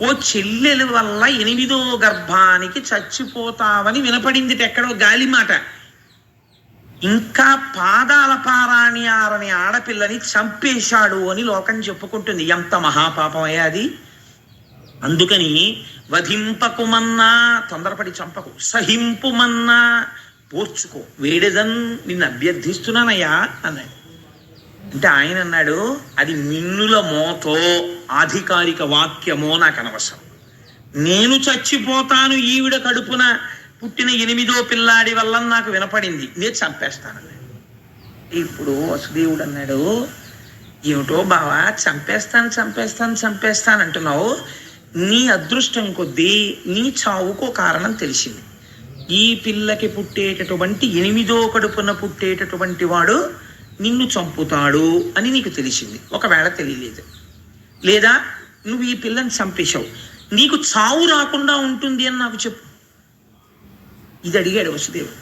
[SPEAKER 1] ఓ చెల్లెల వల్ల 8వ గర్భానికి చచ్చిపోతావని వినపడింది ఎక్కడో గాలిమాట. ఇంకా పాదాల పారాణి ఆరని ఆడపిల్లని చంపేశాడు అని లోకం చెప్పుకుంటుంది. ఎంత మహాపాపమయ్యా అది. అందుకని వధింపకుమన్నా, తొందరపడి చంపకు, సహింపుమన్నా పోర్చుకో, వేడెదన్ నిన్ను అభ్యర్థిస్తున్నానయ్యా అన్నాడు. అంటే ఆయన అన్నాడు, అది మిన్నుల మోతో ఆధికారిక వాక్యమో నాకు అనవసరం. నేను చచ్చిపోతాను, ఈవిడ కడుపున పుట్టిన 8వ పిల్లాడి వల్ల నాకు వినపడింది, నేను చంపేస్తాను. ఇప్పుడు వసుదేవుడు అన్నాడు, ఏమిటో బావా చంపేస్తాను అంటున్నావు. నీ అదృష్టం కొద్దీ నీ చావుకో కారణం తెలిసింది. ఈ పిల్లకి పుట్టేటటువంటి 8వ కడుపున పుట్టేటటువంటి వాడు నిన్ను చంపుతాడు అని నీకు తెలిసింది. ఒకవేళ తెలియలేదు, లేదా నువ్వు ఈ పిల్లని చంపేశావు, నీకు చావు రాకుండా ఉంటుంది అని నాకు చెప్పు. ఇది అడిగాడు వసుదేవుడు.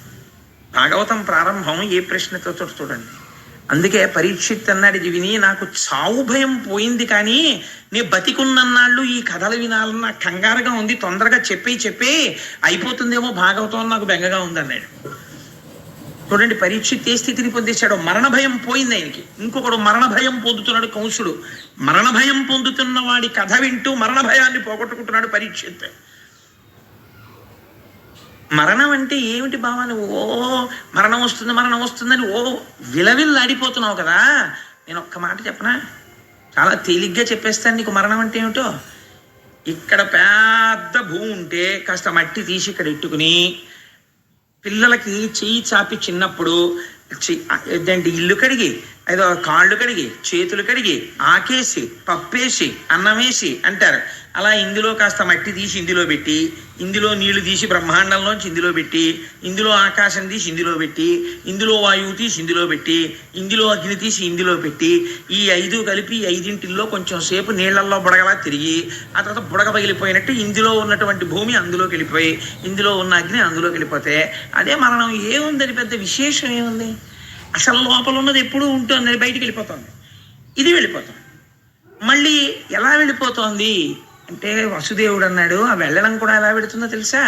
[SPEAKER 1] భాగవతం ప్రారంభం ఏ ప్రశ్నతో చూడండి. అందుకే పరీక్షిత్ అన్నాడు, ఇది విని నాకు చావు భయం పోయింది, కానీ నేను బతికున్నన్నాళ్ళు ఈ కథలు వినాలన్న నాకు కంగారుగా ఉంది, తొందరగా చెప్పి అయిపోతుందేమో భాగవతం నాకు బెంగగా ఉంది అన్నాడు. చూడండి పరీక్షిత్ ఏ స్థితిని పొందేశాడో. మరణ భయం పోయింది ఆయనకి. ఇంకొకడు మరణ భయం పొందుతున్నాడు కంసుడు. మరణ భయం పొందుతున్న వాడి కథ వింటూ మరణ భయాన్ని పోగొట్టుకుంటున్నాడు పరీక్షిత్. మరణం అంటే ఏమిటి బావా, నువ్వు మరణం వస్తుందని విలవిల్లాడిపోతున్నావు కదా. నేను ఒక్క మాట చెప్పనా, చాలా తేలిగ్గా చెప్పేస్తాను నీకు మరణం అంటే ఏమిటో. ఇక్కడ పెద్ద భూమి ఉంటే కాస్త మట్టి తీసి ఇక్కడ ఎట్టుకుని పిల్లలకి చెయ్యి చాపి చిన్నప్పుడు ఏంటంటే ఇల్లు కడిగి, ఏదో కాళ్ళు కడిగి, చేతులు కడిగి, ఆకేసి, పప్పేసి, అన్నం వేసి అంటారు. అలా ఇందులో కాస్త మట్టి తీసి ఇందులో పెట్టి, ఇందులో నీళ్లు తీసి బ్రహ్మాండంలోంచి ఇందులో పెట్టి, ఇందులో ఆకాశం తీసి ఇందులో పెట్టి, ఇందులో వాయువు తీసి ఇందులో పెట్టి, ఇందులో అగ్ని తీసి ఇందులో పెట్టి, ఈ 5 కలిపి 5 కొంచెం సేపు నీళ్లలో బుడగలా తిరిగి, ఆ తర్వాత బుడగ పగిలిపోయినట్టు ఇందులో ఉన్నటువంటి భూమి అందులోకి వెళ్ళిపోయి, ఇందులో ఉన్న అగ్ని అందులోకి వెళ్ళిపోతే అదే మరణం. ఏముందని పెద్ద విశేషం ఏముంది? అసలు లోపల ఉన్నది ఎప్పుడూ ఉంటుంది, బయటికి వెళ్ళిపోతుంది. ఇది వెళ్ళిపోతుంది. మళ్ళీ ఎలా వెళ్ళిపోతోంది అంటే వసుదేవుడు అన్నాడు, ఆ వెళ్ళడం కూడా ఎలా పెడుతుందో తెలుసా?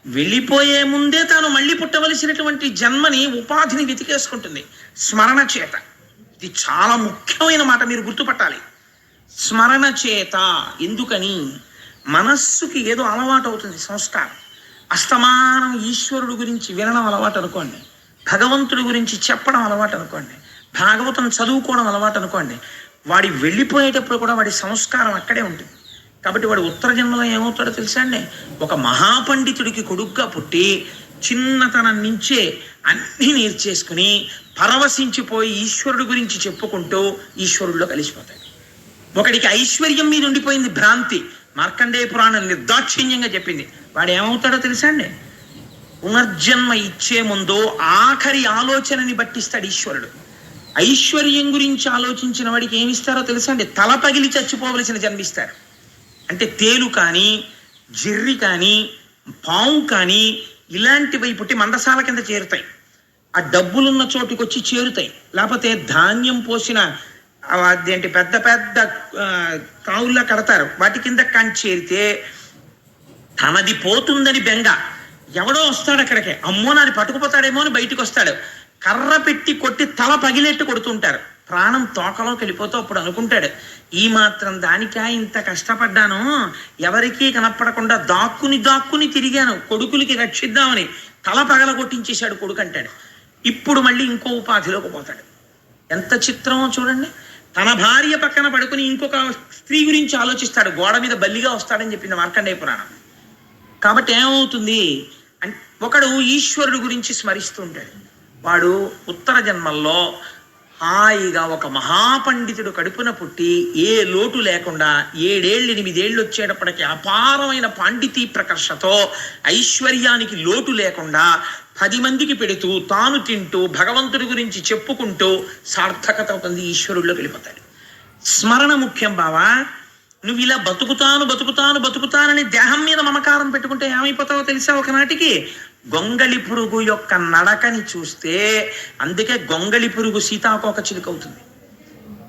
[SPEAKER 1] వెళ్ళిపోయే ముందే తాను మళ్ళీ పుట్టవలసినటువంటి జన్మని, ఉపాధిని వెతికేసుకుంటుంది స్మరణ చేత. ఇది చాలా ముఖ్యమైన మాట, మీరు గుర్తుపట్టాలి. స్మరణ చేత. ఎందుకని? మనస్సుకి ఏదో అలవాటు అవుతుంది, సంస్కారం. అస్తమానం ఈశ్వరుడు గురించి వినడం అలవాటు అనుకోండి, భగవంతుడి గురించి చెప్పడం అలవాటు అనుకోండి, భాగవతం చదువుకోవడం అలవాటు అనుకోండి, వాడి వెళ్ళిపోయేటప్పుడు కూడా వాడి సంస్కారం అక్కడే ఉంటుంది. కాబట్టి వాడు ఉత్తర జన్మలో ఏమవుతాడో తెలుసా అండి? ఒక మహాపండితుడికి కొడుగ్గా పుట్టి చిన్నతనం నుంచే అన్నీ నేర్చేసుకుని పరవశించిపోయి ఈశ్వరుడు గురించి చెప్పుకుంటూ ఈశ్వరుడిలో కలిసిపోతాడు. ఒకడికి ఐశ్వర్యం మీద ఉండిపోయింది భ్రాంతి, మార్కండేయ పురాణం నిర్దాక్షిణ్యంగా చెప్పింది. వాడు ఏమవుతాడో తెలుసా అండి? పునర్జన్మ ఇచ్చే ముందు ఆఖరి ఆలోచనని బట్టిస్తాడు ఈశ్వరుడు. ఐశ్వర్యం గురించి ఆలోచించిన వాడికి ఏమిస్తారో తెలుసా అండి? తల పగిలి చచ్చిపోవలసిన జన్మిస్తారు. అంటే తేలు కానీ, జిర్రి కానీ, పాము కానీ ఇలాంటివి పుట్టి మందసాల కింద చేరుతాయి. ఆ డబ్బులున్న చోటుకి వచ్చి చేరుతాయి. లేకపోతే ధాన్యం పోసిన అదేంటి పెద్ద పెద్ద కావుల్లా కడతారు, వాటి కింద కానీ చేరితే తనది పోతుందని బెంగ. ఎవడో వస్తాడు అక్కడికి, అమ్మో నాది పట్టుకుపోతాడేమో అని బయటకు వస్తాడు. కర్ర పెట్టి కొట్టి తల పగిలేట్టు కొడుతుంటారు. ప్రాణం తోకలోకి వెళ్ళిపోతూ అప్పుడు అనుకుంటాడు, ఈ మాత్రం దానికా ఇంత కష్టపడ్డాను, ఎవరికీ కనపడకుండా దాక్కుని తిరిగాను కొడుకులకి రక్షిద్దామని. తల పగల కొట్టించేశాడు కొడుకు అంటాడు. ఇప్పుడు మళ్ళీ ఇంకో ఉపాధిలోకి పోతాడు. ఎంత చిత్రమో చూడండి. తన భార్య పక్కన పడుకుని ఇంకొక స్త్రీ గురించి ఆలోచిస్తాడు, గోడ మీద బల్లిగా వస్తాడని చెప్పింది మార్కండేయ పురాణం. కాబట్టి ఏమవుతుంది? ఒకడు ఈశ్వరుడు గురించి స్మరిస్తూ ఉంటాడు. వాడు ఉత్తర జన్మల్లో హాయిగా ఒక మహాపండితుడు కడుపున పుట్టి ఏ లోటు లేకుండా 7 ఏళ్ళు 8 ఏళ్ళు వచ్చేటప్పటికి అపారమైన పాండితీ ప్రకర్షతో ఐశ్వర్యానికి లోటు లేకుండా 10 మందికి పెడుతూ తాను తింటూ భగవంతుడి గురించి చెప్పుకుంటూ సార్థకత అవుతుంది, ఈశ్వరుడిలోకి వెళ్ళిపోతాడు. స్మరణ ముఖ్యం బావా. నువ్వు ఇలా బతుకుతానని దేహం మీద మమకారం పెట్టుకుంటే ఏమైపోతావో తెలుసా? ఒకనాటికి గొంగళి పురుగు యొక్క నడకని చూస్తే, అందుకే గొంగళి పురుగు సీతాకోక చిలుక అవుతుంది.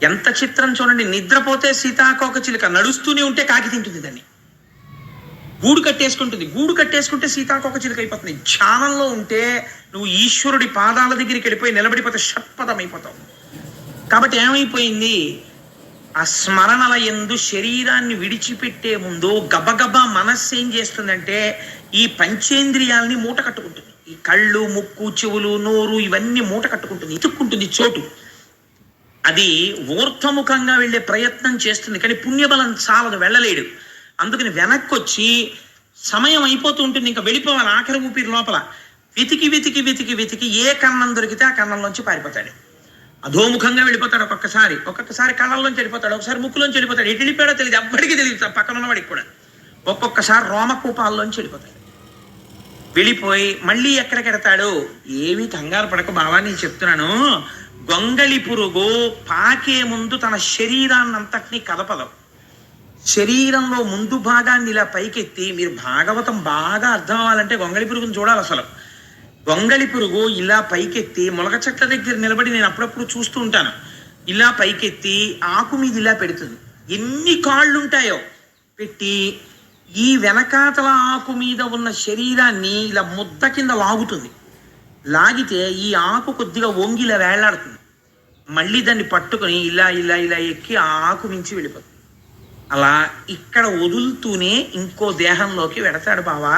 [SPEAKER 1] ఎంత చిత్రం చూడండి. నిద్రపోతే సీతాకోక చిలుక, నడుస్తూనే ఉంటే కాకి తింటుంది దాన్ని. గూడు కట్టేసుకుంటే సీతాకోక చిలుక అయిపోతుంది. ధ్యానంలో ఉంటే నువ్వు ఈశ్వరుడి పాదాల దగ్గరికి వెళ్ళిపోయి నిలబడిపోతే షట్పదమైపోతావు. కాబట్టి ఏమైపోయింది? ఆ స్మరణల యందు శరీరాన్ని విడిచిపెట్టే ముందు గబగబా మనస్సు ఏం చేస్తుందంటే ఈ పంచేంద్రియాలని మూట కట్టుకుంటుంది. ఈ కళ్ళు, ముక్కు, చెవులు, నోరు ఇవన్నీ మూట కట్టుకుంటుంది, ఇతుక్కుంటుంది చోటు. అది ఊర్ధముఖంగా వెళ్ళే ప్రయత్నం చేస్తుంది, కానీ పుణ్యబలం చాలదు, వెళ్ళలేడు. అందుకని వెనక్కి వచ్చి సమయం అయిపోతూ ఉంటుంది, ఇంకా వెళ్ళిపోవాలి. ఆఖరి ఊపిరి లోపల వెతికి ఏ కన్నం దొరికితే ఆ కన్నంలోంచి పారిపోతాడు. అధోముఖంగా వెళ్ళిపోతాడు, ఒక్కొక్కసారి కళ్ళల్లోంచి వెళ్ళిపోతాడు, ఒకసారి ముక్కులోంచి వెళ్ళిపోతాడు, ఎటు వెళ్ళిపోయాడో తెలియదు, ఎవ్వడికి తెలియదు, పక్కన ఉన్నవాడికి కూడా. ఒక్కొక్కసారి రోమకూపాల్లోంచి వెళ్ళిపోతాడు. వెళ్ళిపోయి మళ్ళీ ఎక్కడికి ఎడతాడు, ఏమీ కంగారు పడక బావా, నేను చెప్తున్నాను, గొంగళి పురుగు పాకే ముందు తన శరీరాన్నంతటినీ కదపదు. శరీరంలో ముందు భాగాన్ని ఇలా పైకెత్తి, మీరు భాగవతం బాగా అర్థం అవ్వాలంటే గొంగళి పురుగుని చూడాలి. అసలు గొంగళి పురుగు ఇలా పైకెత్తి ములగ చెట్ల దగ్గర నిలబడి, నేను అప్పుడప్పుడు చూస్తూ ఉంటాను, ఇలా పైకెత్తి ఆకు మీద ఇలా పెడుతుంది. ఎన్ని కాళ్ళు ఉంటాయో పెట్టి ఈ వెనకాతల ఆకు మీద ఉన్న శరీరాన్ని ఇలా ముద్ద కింద లాగుతుంది. లాగితే ఈ ఆకు కొద్దిగా వంగిలా వేళ్లాడుతుంది. మళ్ళీ దాన్ని పట్టుకొని ఇలా ఇలా ఇలా ఎక్కి ఆ ఆకు మించి వెళ్ళిపోతుంది. అలా ఇక్కడ వదులుతూనే ఇంకో దేహంలోకి వెడతాడు బావా.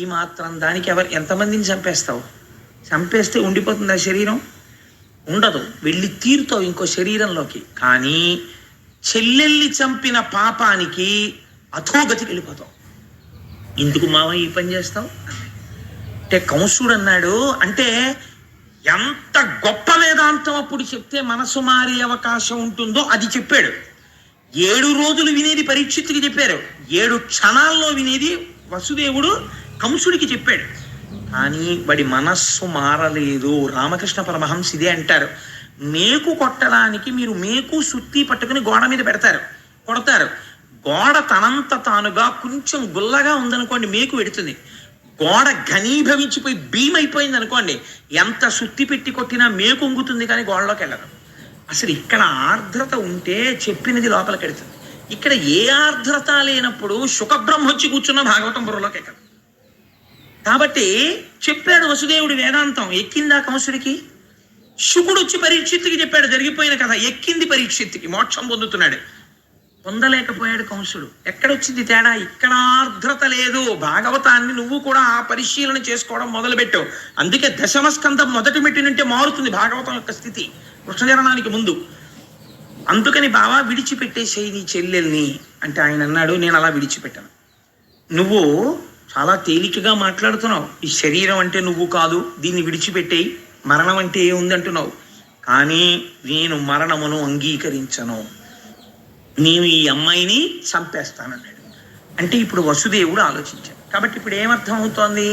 [SPEAKER 1] ఈ మాత్రం దానికి ఎంతమందిని చంపేస్తావు? చంపేస్తే ఉండిపోతుంది ఆ శరీరం? ఉండదు, వెళ్ళి తీరుతావు ఇంకో శరీరంలోకి. కానీ చెల్లెల్ని చంపిన పాపానికి అధోగతికి వెళ్ళిపోతావు. ఎందుకు మావ ఈ పని చేస్తావు అంటే కంసుడు అన్నాడు. అంటే ఎంత గొప్ప వేదాంతం అప్పుడు చెప్తే మనసు మారే అవకాశం ఉంటుందో అది చెప్పాడు. 7 రోజులు వినేది పరీక్షిత్తుకి చెప్పారు, 7 క్షణాల్లో వినేది వసుదేవుడు కంసుడికి చెప్పాడు. కానీ వాడి మనస్సు మారలేదు. రామకృష్ణ పరమహంస ఇదే అంటారు, మేకు కొట్టడానికి మీరు మేకు సుత్తి పట్టుకుని గోడ మీద పెడతారు, కొడతారు. గోడ తనంత తానుగా కొంచెం గుల్లగా ఉందనుకోండి, మేకు పెడుతుంది. గోడ ఘనీభవించిపోయి భీమైపోయింది అనుకోండి, ఎంత సుత్తి పెట్టి కొట్టినా మేకు ఉంగుతుంది కానీ గోడలోకి వెళ్ళరు. అసలు ఇక్కడ ఆర్ద్రత ఉంటే చెప్పినది లోపలికి వెడుతుంది. ఇక్కడ ఏ ఆర్ద్రత లేనప్పుడు శుకబ్రహ్మ వచ్చి కూర్చున్న భాగవతం బుర్రలోకి ఎక్కదు. కాబట్టి చెప్పాడు వసుదేవుడు వేదాంతం. ఎక్కిందా కంసుడికి? శుకుడు వచ్చి పరీక్షిత్తుకి చెప్పాడు జరిగిపోయిన కథ. ఎక్కింది పరీక్షిత్తుకి, మోక్షం పొందుతున్నాడు. పొందలేకపోయాడు కంసుడు. ఎక్కడొచ్చింది తేడా? ఇక్కడ ఆర్ద్రత లేదు. భాగవతాన్ని నువ్వు కూడా ఆ పరిశీలన చేసుకోవడం మొదలుపెట్టు. అందుకే దశమస్కంధం మొదటి మెట్టినంటే మారుతుంది భాగవతం యొక్క స్థితి కృష్ణజననానికి ముందు. అందుకని బావా విడిచిపెట్టేసేయి నీ చెల్లెల్ని అంటే ఆయన అన్నాడు, నేను అలా విడిచిపెట్టాను. నువ్వు చాలా తేలికగా మాట్లాడుతున్నావు. ఈ శరీరం అంటే నువ్వు కాదు, దీన్ని విడిచిపెట్టేయి, మరణం అంటే ఏముంది అంటున్నావు. కానీ నేను మరణమును అంగీకరించను, నేను ఈ అమ్మాయిని చంపేస్తానన్నాడు. అంటే ఇప్పుడు వసుదేవుడు ఆలోచించాడు. కాబట్టి ఇప్పుడు ఏమర్థం అవుతోంది?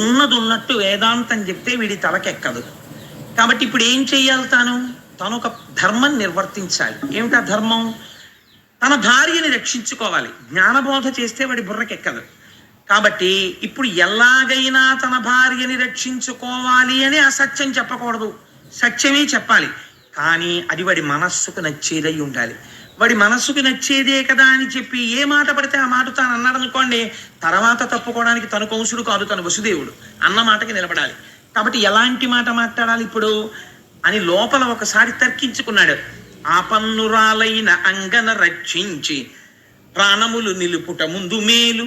[SPEAKER 1] ఉన్నది ఉన్నట్టు వేదాంతం చెప్తే వీడి తలకెక్కదు. కాబట్టి ఇప్పుడు ఏం చెయ్యాలి? తను ఒక ధర్మం నిర్వర్తించాలి. ఏమిటా ధర్మం? తన భార్యని రక్షించుకోవాలి. జ్ఞానబోధ చేస్తే వాడి బుర్రకెక్కదు. కాబట్టి ఇప్పుడు ఎలాగైనా తన భార్యని రక్షించుకోవాలి అని అసత్యం చెప్పకూడదు, సత్యమే చెప్పాలి. కానీ అది వాడి మనస్సుకు నచ్చేదై ఉండాలి. వాడి మనస్సుకు నచ్చేదే కదా అని చెప్పి ఏ మాట పడితే ఆ మాట తాను అన్నాడు అనుకోండి, తర్వాత తప్పుకోవడానికి తను కంసుడు కాదు, తను వసుదేవుడు. అన్న మాటకి నిలబడాలి. కాబట్టి ఎలాంటి మాట మాట్లాడాలి ఇప్పుడు అని లోపల ఒకసారి తర్కించుకున్నాడు. ఆపన్నురాలైన అంగన రక్షించి ప్రాణములు నిలుపుట ముందు మేలు.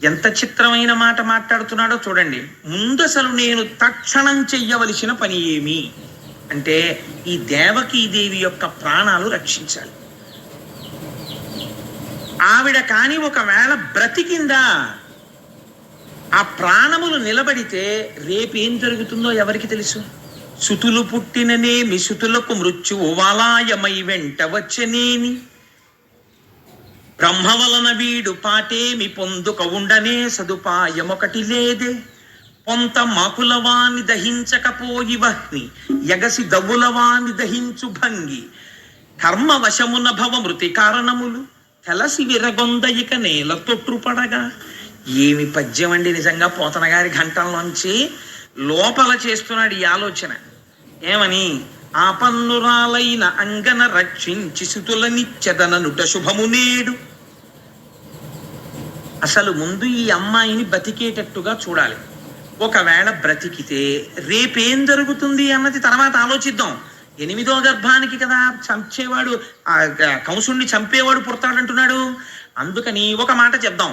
[SPEAKER 1] ఎంత చిత్రమైన మాట మాట్లాడుతున్నాడో చూడండి. ముందు అసలు నేను తక్షణం చెయ్యవలసిన పని ఏమి అంటే ఈ దేవకీదేవి యొక్క ప్రాణాలు రక్షించాలి. ఆవిడ కానీ ఒకవేళ బ్రతికిందా, ఆ ప్రాణములు నిలబడితే రేపేం జరుగుతుందో ఎవరికి తెలుసు? సుతులు పుట్టిననేమి సుతులకు మృత్యువు వాలాయమై వెంట వచ్చనేని, బ్రహ్మ వలన వీడు పాటేమి పొందుక ఉండనే సదుపాయమొకటి లేదే, పొంత మాకులవాని దహించకపోయి వహ్ని యగసి దవులవాని దహించు భంగి, కర్మ వశమున భవ మృతి కారణములు కలసి విరగొందయిక నేల తొట్టుపడగా. ఏమి పద్యం అండి నిజంగా. పోతన గారి ఘంటంలోంచి లోపల చేస్తున్నాడు ఈ ఆలోచన. ఏమని? ఆపన్నురాలైన అంగన రక్షించి సుతులనిచ్చెదననుట శుభము నేడు. అసలు ముందు ఈ అమ్మాయిని బతికేటట్టుగా చూడాలి. ఒకవేళ బ్రతికితే రేపేం జరుగుతుంది అన్నది తర్వాత ఆలోచిద్దాం. 8వ గర్భానికి కదా చంపేవాడు, కంసుణ్ణి చంపేవాడు పుడతాడంటున్నాడు. అందుకని ఒక మాట చెప్దాం,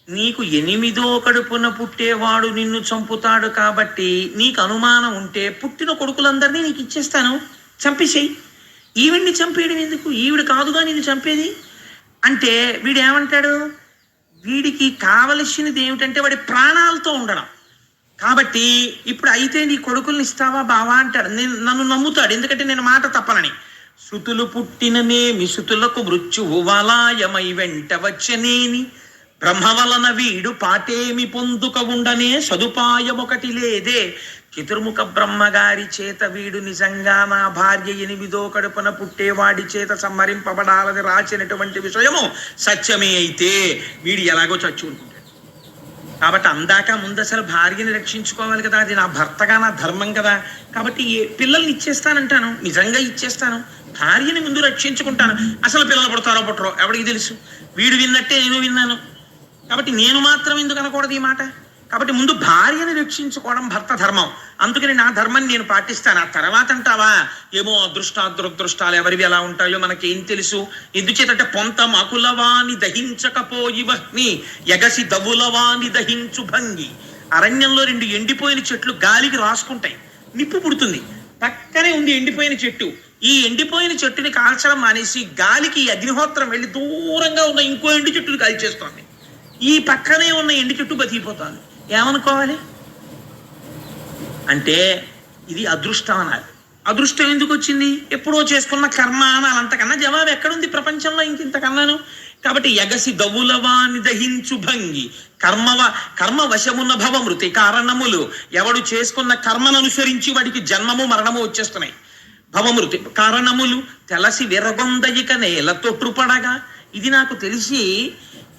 [SPEAKER 1] నీకు 8వ కడుపున పుట్టేవాడు నిన్ను చంపుతాడు కాబట్టి నీకు అనుమానం ఉంటే పుట్టిన కొడుకులందరినీ నీకు ఇచ్చేస్తాను, చంపేసేయి. ఈవిడ్ని చంపేయడం ఎందుకు? ఈవిడ కాదుగా నిన్ను చంపేది అంటే వీడు ఏమంటాడు? వీడికి కావలసినది ఏమిటంటే వాడి ప్రాణాలతో ఉండడం. కాబట్టి ఇప్పుడు అయితే నీ కొడుకుల్ని ఇస్తావా బావా అంటాడు. నన్ను నమ్ముతాడు, ఎందుకంటే నేను మాట తప్పనని. శృతులు పుట్టిననేమి శృతులకు మృత్యువు వలాయమై వెంట వచ్చనేని బ్రహ్మ వలన వీడు పాటేమి పొందుక ఉండనే సదుపాయమొకటి లేదే. చతుర్ముఖ బ్రహ్మగారి చేత వీడు నిజంగా నా భార్య 8వ కడుపున పుట్టేవాడి చేత సంహరింపబడాలని రాసినటువంటి విషయము సత్యమే అయితే వీడు ఎలాగో చచ్చూరుకుంటాడు. కాబట్టి అందాక ముందు అసలు భార్యని రక్షించుకోవాలి కదా, అది నా భర్తగా నా ధర్మం కదా. కాబట్టి పిల్లల్ని ఇచ్చేస్తానంటాను, నిజంగా ఇచ్చేస్తాను, భార్యని ముందు రక్షించుకుంటాను. అసలు పిల్లలు పుడతారో పుట్టరో ఎవరికి తెలుసు, వీడు విన్నట్టే నేను విన్నాను. కాబట్టి నేను మాత్రం ఎందుకు అనకూడదు ఈ మాట. కాబట్టి ముందు భార్యని రక్షించుకోవడం భర్త ధర్మం, అందుకని నా ధర్మాన్ని నేను పాటిస్తాను. ఆ తర్వాత అంటావా ఏమో అదృష్టాదురదృష్టాలు ఎవరివి ఎలా ఉంటాయో మనకేం తెలుసు. ఎందుచేతంటే పొంత మకులవాని దహించకపోయి వహ్ని ఎగసి దవులవాని దహించు భంగి. అరణ్యంలో 2 ఎండిపోయిన చెట్లు గాలికి రాసుకుంటాయి, నిప్పు పుడుతుంది. పక్కనే ఉంది ఎండిపోయిన చెట్టు. ఈ ఎండిపోయిన చెట్టుని కాల్చడం మానేసి గాలికి అగ్నిహోత్రం వెళ్ళి దూరంగా ఉన్న ఇంకో ఎండు చెట్టుని కాల్చేస్తోంది. ఈ పక్కనే ఉన్న ఎండు చెట్టు బతికిపోతుంది. ఏమనుకోవాలి అంటే ఇది అదృష్టం అనాలి. అదృష్టం ఎందుకు వచ్చింది? ఎప్పుడో చేసుకున్న కర్మ అనాలి. అంతకన్నా జవాబు ఎక్కడుంది ప్రపంచంలో ఇంకింతకన్నాను. కాబట్టి ఎగసి దవులవాని దహించు భంగి కర్మ వశమున్న భవమృతి కారణములు. ఎవడు చేసుకున్న కర్మను అనుసరించి వాడికి జన్మము మరణము వచ్చేస్తున్నాయి. భవమృతి కారణములు తెలసి విరగొందయిక నేల తొట్టుపడగా. ఇది నాకు తెలిసి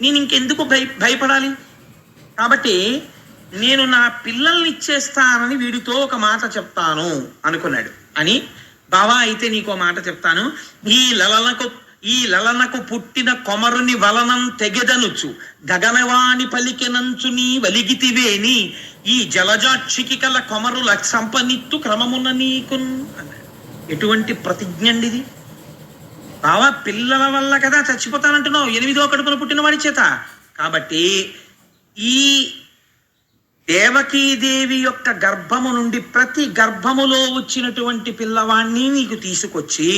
[SPEAKER 1] నేను ఇంకెందుకు భయపడాలి. కాబట్టి నేను నా పిల్లల్ని ఇచ్చేస్తానని వీడితో ఒక మాట చెప్తాను అనుకున్నాడు. అని బావా అయితే నీకో మాట చెప్తాను. ఈ లలనకు పుట్టిన కొమరుని వలనం తెగెదనుచు గగనవాణి పలికెనంచు నీ వలిగితివేని ఈ జలజాక్షికి కల కొమరుల సంపనిత్తు క్రమమున నీకున్ అన్నాడు. ఎటువంటి ప్రతిజ్ఞ అండి ఇది? బావా పిల్లల వల్ల కదా చచ్చిపోతానంటున్నావు, 8వ కడుపున పుట్టిన వాడి చేత. కాబట్టి ఈ దేవకీదేవి యొక్క గర్భము నుండి ప్రతి గర్భములో వచ్చినటువంటి పిల్లవాణ్ణి నీకు తీసుకొచ్చి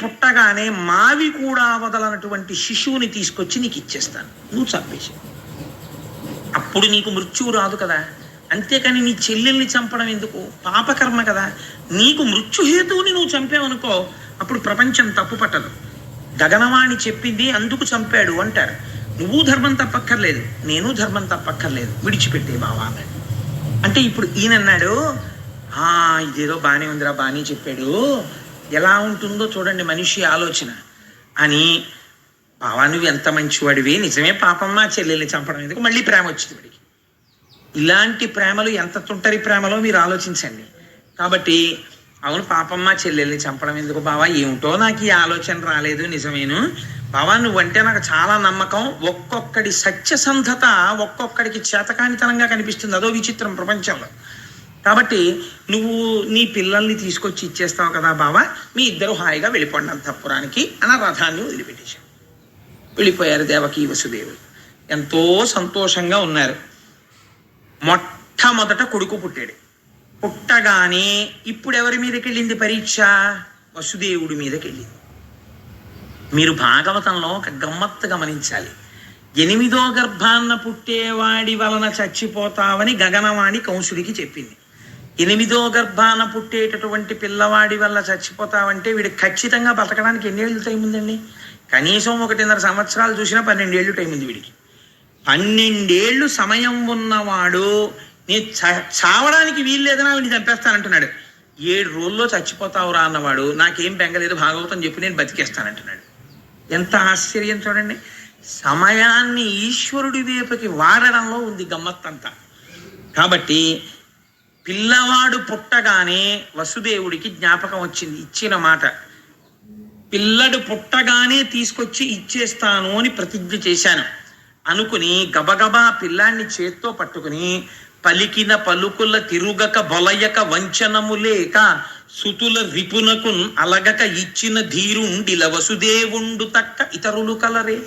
[SPEAKER 1] పుట్టగానే మావి కూడా వదలనటువంటి శిశువుని తీసుకొచ్చి నీకు ఇచ్చేస్తాను, నువ్వు చంపేసి. అప్పుడు నీకు మృత్యువు రాదు కదా. అంతేకాని నీ చెల్లెల్ని చంపడం ఎందుకు? పాపకర్మ కదా. నీకు మృత్యుహేతువుని నువ్వు చంపావనుకో అప్పుడు ప్రపంచం తప్పు పట్టదు. గగనవాణి చెప్పింది అందుకు చంపాడు అంటారు. నువ్వు ధర్మం తప్పక్కర్లేదు, నేను ధర్మం తప్పక్కర్లేదు, విడిచిపెట్టే బావా అన్నాడు. అంటే ఇప్పుడు ఈయన అన్నాడు, ఇదేదో బాగానే ఉందిరా, బాగానే చెప్పాడు, ఎలా ఉంటుందో చూడండి మనిషి ఆలోచన అని. బావా నువ్వు ఎంత మంచివాడివి, నిజమే పాపం మా చెల్లెల్ని చంపడం ఎందుకు? మళ్ళీ ప్రేమ వచ్చింది వాడికి. ఇలాంటి ప్రేమలు ఎంత తుంటరి ప్రేమలో మీరు ఆలోచించండి. కాబట్టి అవును పాపమ్మ చెల్లెల్ని చంపడం ఎందుకు బావా, ఏమిటో నాకు ఈ ఆలోచన రాలేదు, నిజమేను బావా నువ్వంటే నాకు చాలా నమ్మకం. ఒక్కొక్కడి సత్యసంధత ఒక్కొక్కడికి చేతకానితనంగా కనిపిస్తుంది, అదో విచిత్రం ప్రపంచంలో. కాబట్టి నువ్వు నీ పిల్లల్ని తీసుకొచ్చి ఇచ్చేస్తావు కదా బావా, మీ ఇద్దరు హాయిగా వెళ్ళిపోండి అంతఃపురానికి అని రథాన్ని వదిలిపెట్టేశాడు. వెళ్ళిపోయారు దేవకీ వసుదేవులు. ఎంతో సంతోషంగా ఉన్నారు. మొట్టమొదట కొడుకు పుట్టాడు. పుట్టగానే ఇప్పుడు ఎవరి మీదకి వెళ్ళింది పరీక్ష? వసుదేవుడి మీదకి వెళ్ళింది. మీరు భాగవతంలో ఒక గమ్మత్తు గమనించాలి. 8వ గర్భాన్న పుట్టేవాడి వలన చచ్చిపోతావని గగనవాణి కంసుడికి చెప్పింది. 8వ గర్భాన పుట్టేటటువంటి పిల్లవాడి వల్ల చచ్చిపోతావంటే వీడు ఖచ్చితంగా బతకడానికి ఎన్ని ఏళ్ళు టైం ఉందండి? కనీసం 1.5 సంవత్సరాలు చూసినా 12 ఏళ్ళు టైం ఉంది వీడికి. 12 ఏళ్ళు సమయం ఉన్నవాడు నేను చావడానికి వీలు లేదని వీడిని చంపేస్తానంటున్నాడు. 7 రోజుల్లో చచ్చిపోతావురా అన్నవాడు నాకేం బెంగలేదు, భాగవతం చెప్పి నేను బతికేస్తానంటున్నాడు. ఎంత ఆశ్చర్యం చూడండి. సమయాన్ని ఈశ్వరుడి వైపుకి వాడడంలో ఉంది గమ్మత్తంతా. కాబట్టి పిల్లవాడు పుట్టగానే వసుదేవుడికి జ్ఞాపకం వచ్చింది, ఇచ్చిన మాట. పిల్లడు పుట్టగానే తీసుకొచ్చి ఇచ్చేస్తాను అని ప్రతిజ్ఞ చేశాను అనుకుని గబగబా పిల్లాన్ని చేత్తో పట్టుకుని పలికిన పలుకుల తిరుగక బొలయక వంచనము లేక సుతుల రిపునకు అలగక ఇచ్చిన ధీరుండిల వసుదేవుండు తక్క ఇతరులు కలరే.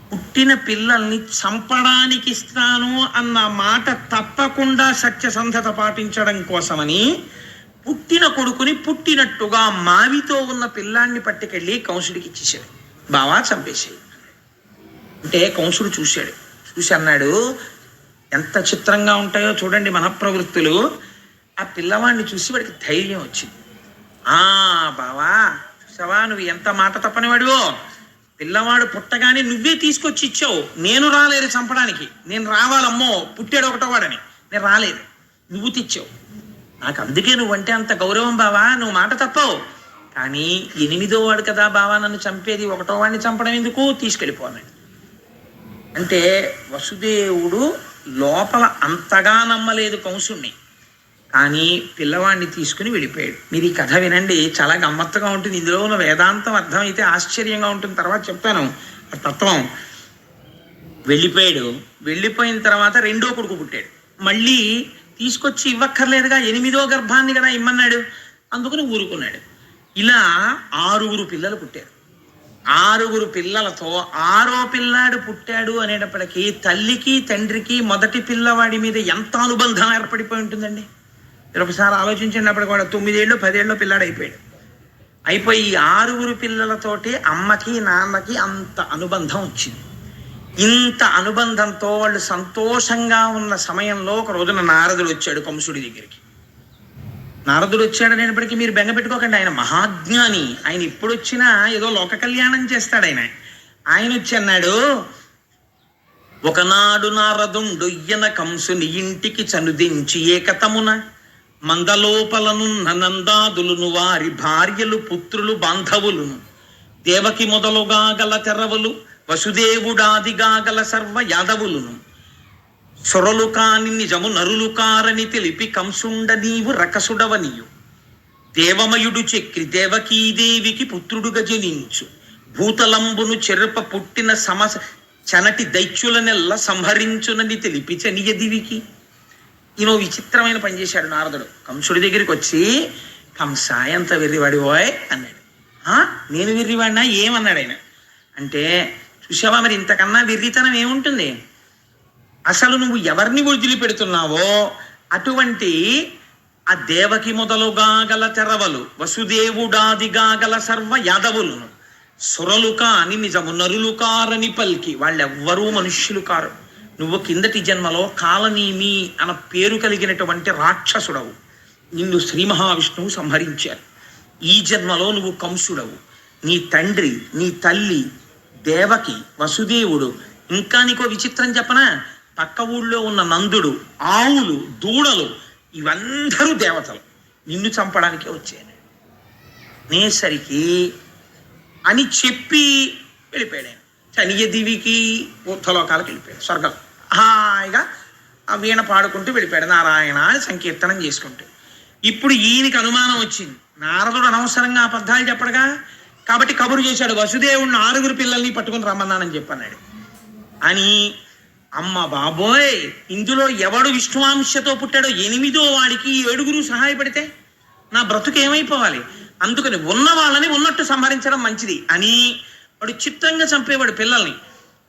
[SPEAKER 1] పుట్టిన పిల్లల్ని చంపడానికి ఇస్తాను అన్న మాట తప్పకుండా సత్యసంధత పాటించడం కోసమని పుట్టిన కొడుకుని పుట్టినట్టుగా మావితో ఉన్న పిల్లాన్ని పట్టుకెళ్ళి కంసుడికి ఇచ్చేసాడు. బావా చంపేసాడు అంటే కంసుడు చూశాడు, చూసి అన్నాడు ఎంత చిత్రంగా ఉంటాయో చూడండి మనఃప్రవృత్తులు. ఆ పిల్లవాడిని చూసి వాడికి ధైర్యం వచ్చింది. బావా చూసావా, నువ్వు ఎంత మాట తప్పనివాడివో, పిల్లవాడు పుట్టగానే నువ్వే తీసుకొచ్చి ఇచ్చావు, నేను రాలేదు చంపడానికి, నేను రావాలమ్మో పుట్టాడు ఒకటో వాడని, నేను రాలేదు, నువ్వు తెచ్చావు, నాకు అందుకే నువ్వంటే అంత గౌరవం బావా, నువ్వు మాట తప్పవు. కానీ 8వ వాడు కదా బావా నన్ను చంపేది, 1వ వాడిని చంపడం ఎందుకు, తీసుకెళ్ళిపోన్నాడు. అంటే వసుదేవుడు లోపల అంతగా నమ్మలేదు కంసుణ్ణి, కానీ పిల్లవాడిని తీసుకుని వెళ్ళిపోయాడు. మీరు ఈ కథ వినండి, చాలా గమ్మత్తుగా ఉంటుంది. ఇందులో ఉన్న వేదాంతం అర్థమైతే ఆశ్చర్యంగా ఉంటుంది. తర్వాత చెప్తాను ఆ తత్వం. వెళ్ళిపోయాడు. వెళ్ళిపోయిన తర్వాత 2వ కొడుకు పుట్టాడు. మళ్ళీ తీసుకొచ్చి ఇవ్వక్కర్లేదుగా, 8వ గర్భాన్ని కదా ఇమ్మన్నాడు, అందుకని ఊరుకున్నాడు. ఇలా 6 పిల్లలు పుట్టారు. 6 పిల్లలతో 6వ పిల్లాడు పుట్టాడు అనేటప్పటికీ తల్లికి తండ్రికి మొదటి పిల్లవాడి మీద ఎంత అనుబంధం ఏర్పడిపోయి ఉంటుందండి. మీరు ఒకసారి ఆలోచించినప్పుడు కూడా 9 ఏళ్ళు 10 ఏళ్ళు పిల్లాడు అయిపోయాడు. అయిపోయి 6 పిల్లలతోటి అమ్మకి నాన్నకి అంత అనుబంధం వచ్చింది. ఇంత అనుబంధంతో వాళ్ళు సంతోషంగా ఉన్న సమయంలో ఒక రోజున నారదుడు వచ్చాడు కంసుడి దగ్గరికి. నారదుడు వచ్చాడు అనేటప్పటికీ మీరు బెంగ పెట్టుకోకండి, ఆయన మహాజ్ఞాని. ఆయన ఇప్పుడు వచ్చినా ఏదో లోక కళ్యాణం చేస్తాడు. ఆయన వచ్చి అన్నాడు, ఒకనాడు నారదుండొయ్యన కంసుని ఇంటికి చనుదించి ఏకతమున మందలోపలనున్న నందాదులును వారి భార్యలు పుత్రులు బాంధవులును దేవకి మొదలుగా గల తెరవలు వసుదేవుడాదిగా గల సర్వ యాదవులును సొరలు కాని నిజము నరులు కారని తెలిపి కంసుండ నీవు రకసుడవనియు దేవమయుడు చక్రి దేవకీదేవికి పుత్రుడుగా జనించు భూతలంబును చెరుప పుట్టిన చనటి దైత్యులనెల్ల సంహరించునని తెలిపి చనియదివికి. ఈయన విచిత్రమైన పని చేశాడు నారదుడు. కంసుడి దగ్గరికి వచ్చి, కంస ఎంత వెర్రివాడివోయ్ అన్నాడు. నేను వెర్రివాడినా ఏమన్నాడు ఆయన అంటే, చూసావా మరి ఇంతకన్నా వెర్రితనం ఏముంటుంది, అసలు నువ్వు ఎవరిని వదిలిపెడుతున్నావో అటువంటి ఆ దేవకి మొదలుగా గల తెరవలు వసుదేవుడాదిగా గల సర్వ యాదవులను సురలు కాని నిజము నరులు కారని పల్కి, వాళ్ళెవ్వరూ మనుష్యులు కారు. నువ్వు కిందటి జన్మలో కాలనీమి అన్న పేరు కలిగినటువంటి రాక్షసుడవు, నిన్ను శ్రీ మహావిష్ణువు సంహరించారు. ఈ జన్మలో నువ్వు కంసుడవు. నీ తండ్రి నీ తల్లి దేవకి వసుదేవుడు, ఇంకా నీకో విచిత్రం చెప్పనా, పక్క ఊళ్ళో ఉన్న నందుడు, ఆవులు, దూడలు ఇవందరూ దేవతలు, నిన్ను చంపడానికే వచ్చాను నేసరికి అని చెప్పి వెళ్ళిపోయాడు. చనియ దివికి ఊర్ధలోకాలకు వెళ్ళిపోయాడు, స్వర్గం. హాయిగా ఆ వీణ పాడుకుంటూ వెళ్ళిపోయాడు, నారాయణ అని సంకీర్తనం చేసుకుంటూ. ఇప్పుడు ఈయనకి అనుమానం వచ్చింది, నారదుడు అనవసరంగా అబద్ధాలు చెప్పడుగా, కాబట్టి కబురు చేశాడు, వసుదేవుడిని 6 పిల్లల్ని పట్టుకుని రమ్మన్నానని చెప్పన్నాడు అని. అమ్మ బాబోయ్, ఇందులో ఎవడు విష్ణువాంశతో పుట్టాడో 8వ వాడికి 7 సహాయపడితే నా బ్రతుకు ఏమైపోవాలి, అందుకని ఉన్న వాళ్ళని ఉన్నట్టు సంహరించడం మంచిది అని వాడు చిత్రంగా చంపేవాడు పిల్లల్ని.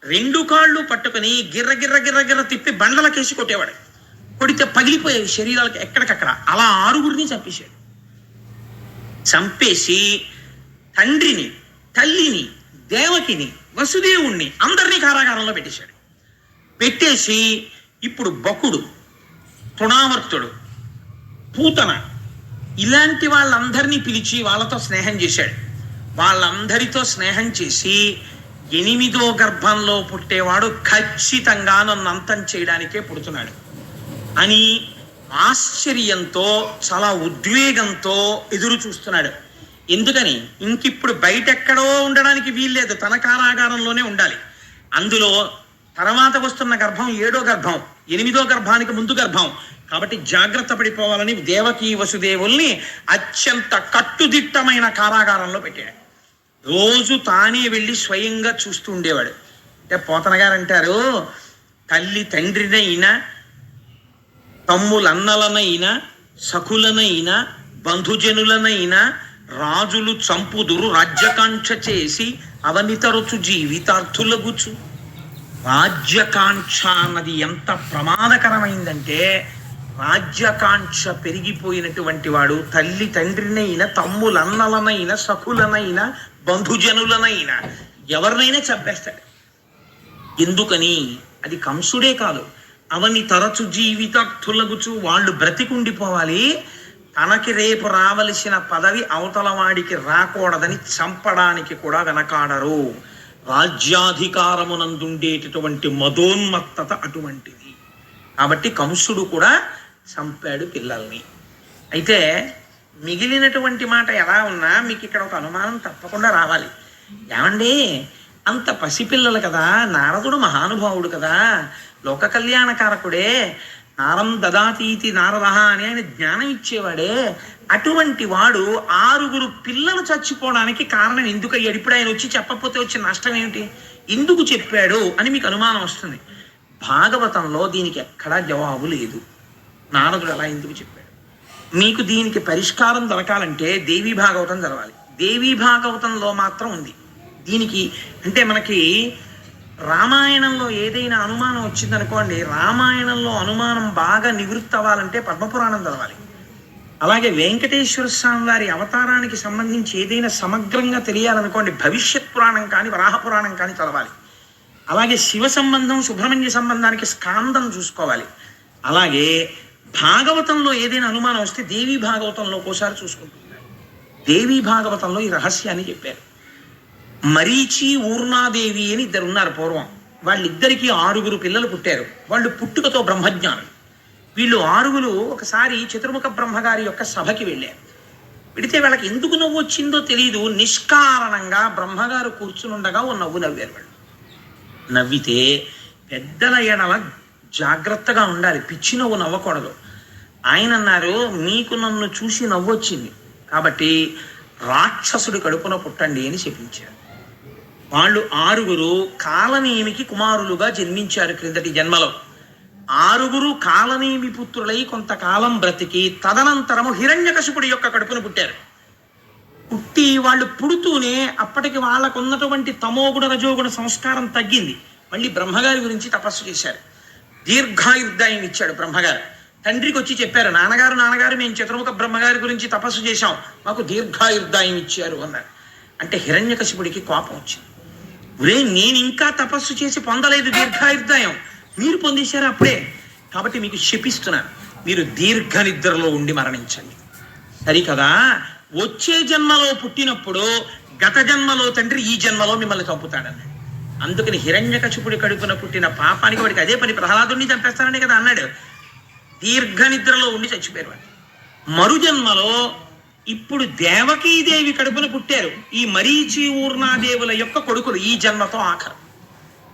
[SPEAKER 1] 2 కాళ్ళు పట్టుకుని గిర్ర గిర్ర గిర్ర గిర్ర తిప్పి బండలకేసి కొట్టేవాడు. కొడితే పగిలిపోయేవి శరీరాలకి ఎక్కడికక్కడ. అలా 6 చంపేశాడు. చంపేసి తండ్రిని తల్లిని దేవకిని వసుదేవుణ్ణి అందరినీ కారాగారంలో పెట్టేశాడు. పెట్టేసి ఇప్పుడు బకుడు, తృణావర్తుడు, పూతన ఇలాంటి వాళ్ళందరినీ పిలిచి వాళ్ళతో స్నేహం చేశాడు. వాళ్ళందరితో స్నేహం చేసి 8వ గర్భంలో పుట్టేవాడు ఖచ్చితంగా నన్ను అంతం చేయడానికే పుడుతున్నాడు అని ఆశ్చర్యంతో చాలా ఉద్వేగంతో ఎదురు చూస్తున్నాడు. ఎందుకని, ఇంకిప్పుడు బయటెక్కడో ఉండడానికి వీల్లేదు, తన కారాగారంలోనే ఉండాలి. అందులో తర్వాత వస్తున్న గర్భం 7వ గర్భం, 8వ గర్భానికి ముందు గర్భం కాబట్టి జాగ్రత్త పడిపోవాలని దేవకీ వసుదేవుల్ని అత్యంత కట్టుదిట్టమైన కారాగారంలో పెట్టాడు. రోజు తానే వెళ్ళి స్వయంగా చూస్తూ ఉండేవాడు. అంటే పోతన గారు అంటారు, తల్లి తండ్రినైనా తమ్ములన్నలనైనా సఖులనైనా బంధుజనులనైనా రాజులు చంపుదురు రాజ్యకాంక్ష చేసి అవనితరచు జీవితార్థులగుచు. రాజ్యకాంక్ష అన్నది ఎంత ప్రమాదకరమైందంటే, రాజ్యకాంక్ష పెరిగిపోయినటువంటి వాడు తల్లి తండ్రినైనా తమ్ములన్నలనైనా సఖులనైనా బంధుజనులనైనా ఎవరినైనా చంపేస్తాడు. ఎందుకని, అది కంసుడే కాదు, అవని తరచు జీవితార్థులగుచు వాళ్ళు బ్రతికుండిపోవాలి, తనకి రేపు రావలసిన పదవి అవతల వాడికి రాకూడదని చంపడానికి కూడా వెనకాడరు. రాజ్యాధికారమునందుండేటటువంటి మదోన్మత్తత అటువంటిది. కాబట్టి కంసుడు కూడా చంపాడు పిల్లల్ని. అయితే మిగిలినటువంటి మాట ఎలా ఉన్నా మీకు ఇక్కడ ఒక అనుమానం తప్పకుండా రావాలి. ఏమండి, అంత పసిపిల్లలు కదా, నారదుడు మహానుభావుడు కదా, లోక కళ్యాణకారకుడే, నారం దదాతీతి నారదహ అని ఆయన జ్ఞానం ఇచ్చేవాడే, అటువంటి వాడు 6 పిల్లలు చచ్చిపోవడానికి కారణం ఎందుకు అయ్యాడు? ఇప్పుడు ఆయన వచ్చి చెప్పకపోతే వచ్చే నష్టం ఏమిటి? ఎందుకు చెప్పాడు అని మీకు అనుమానం వస్తుంది. భాగవతంలో దీనికి ఎక్కడా జవాబు లేదు. నారదుడు అలా ఎందుకు చెప్పాడు? మీకు దీనికి పరిష్కారం దొరకాలంటే దేవీ భాగవతం చదవాలి. దేవీ భాగవతంలో మాత్రం ఉంది దీనికి. అంటే మనకి రామాయణంలో ఏదైనా అనుమానం వచ్చిందనుకోండి, రామాయణంలో అనుమానం బాగా నివృత్తి అవ్వాలంటే పద్మపురాణం చదవాలి. అలాగే వెంకటేశ్వర స్వామి వారి అవతారానికి సంబంధించి ఏదైనా సమగ్రంగా తెలియాలనుకోండి, భవిష్యత్ పురాణం కానీ వరాహ పురాణం కానీ చదవాలి. అలాగే శివ సంబంధం సుబ్రహ్మణ్య సంబంధానికి స్కాందం చూసుకోవాలి. అలాగే భాగవతంలో ఏదైనా అనుమానం వస్తే దేవీ భాగవతంలో ఒకసారి చూసుకుంటున్నారు. దేవీ భాగవతంలో ఈ రహస్యాన్ని చెప్పారు. మరీచి ఊర్ణాదేవి అని 2 ఉన్నారు పూర్వం. వాళ్ళిద్దరికీ 6 పిల్లలు పుట్టారు. వాళ్ళు పుట్టుకతో బ్రహ్మజ్ఞానులు. వీళ్ళు 6 ఒకసారి చతుర్ముఖ బ్రహ్మగారి యొక్క సభకి వెళ్ళారు. పెడితే వాళ్ళకి ఎందుకు నవ్వు వచ్చిందో తెలియదు, నిష్కారణంగా బ్రహ్మగారు కూర్చునుండగా ఓ నవ్వు నవ్వారు. వాళ్ళు నవ్వితే పెద్దల ఎడల జాగ్రత్తగా ఉండాలి, పిచ్చి నవ్వు నవ్వకూడదు. ఆయన అన్నారు, మీకు నన్ను చూసి నవ్వొచ్చింది కాబట్టి రాక్షసుడి కడుపున పుట్టండి అని చెప్పించారు. వాళ్ళు 6 కాలనేమికి కుమారులుగా జన్మించారు క్రిందటి జన్మలో. 6 కాలనేమి పుత్రులై కొంతకాలం బ్రతికి తదనంతరము హిరణ్యకశిపుడి యొక్క కడుపున పుట్టారు. పుట్టి వాళ్ళు పుడుతూనే అప్పటికి వాళ్ళకు ఉన్నటువంటి తమోగుణ రజోగుణ సంస్కారం తగ్గింది. మళ్ళీ బ్రహ్మగారి గురించి తపస్సు చేశారు. దీర్ఘాయుర్దాయం ఇచ్చాడు బ్రహ్మగారు. తండ్రికి వచ్చి చెప్పారు, నాన్నగారు మేము చతుర్ముఖ బ్రహ్మగారి గురించి తపస్సు చేశాం, మాకు దీర్ఘాయుర్దాయం ఇచ్చారు అన్నారు. అంటే హిరణ్యకశిపుడికి కోపం వచ్చింది. ఒరే, నేను ఇంకా తపస్సు చేసి పొందలేదు దీర్ఘాయుర్దాయం, మీరు పొందేశారు అప్పుడే, కాబట్టి మీకు శపిస్తున్నాను, మీరు దీర్ఘ నిద్రలో ఉండి మరణించండి. సరికదా, వచ్చే జన్మలో పుట్టినప్పుడు గత జన్మలో తండ్రి ఈ జన్మలో మిమ్మల్ని చంపుతాడన్నాడు. అందుకని హిరణ్యకశిపుడి కడుపున పుట్టిన పాపానికి వాడికి అదే పని, ప్రహ్లాదుడిని చంపేస్తానని కదా అన్నాడు. దీర్ఘ నిద్రలో ఉండి చచ్చిపోయారు వాడు. మరుజన్మలో ఇప్పుడు దేవకీదేవి కడుపున పుట్టారు ఈ మరీచి ఊర్ణాదేవుల యొక్క కొడుకులు, ఈ జన్మతో ఆఖరు.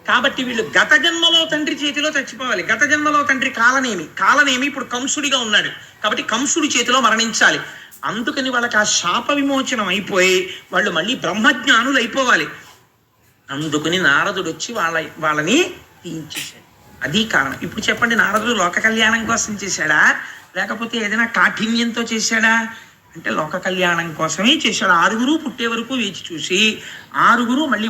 [SPEAKER 1] కాబట్టి వీళ్ళు గత జన్మలో తండ్రి చేతిలో చచ్చిపోవాలి. గత జన్మలో తండ్రి కాలనేమి ఇప్పుడు కంసుడిగా ఉన్నాడు కాబట్టి కంసుడి చేతిలో మరణించాలి. అందుకని వాళ్ళకి ఆ శాప విమోచనం అయిపోయి వాళ్ళు మళ్ళీ బ్రహ్మజ్ఞానులు అయిపోవాలి. అందుకని నారదుడు వచ్చి వాళ్ళని తీయించేశాడు. అది కారణం. ఇప్పుడు చెప్పండి, నారదుడు లోక కళ్యాణం కోసం చేశాడా లేకపోతే ఏదైనా కాఠిన్యంతో చేశాడా అంటే లోక కళ్యాణం కోసమే చేశాడు. 6 పుట్టే వరకు వేచి చూసి 6 మళ్ళీ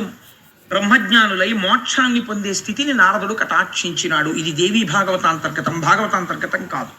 [SPEAKER 1] బ్రహ్మజ్ఞానులై మోక్షాన్ని పొందే స్థితిని నారదుడు కటాక్షించినాడు. ఇది దేవీ భాగవతాంతర్గతం, భాగవతాంతర్గతం కాదు.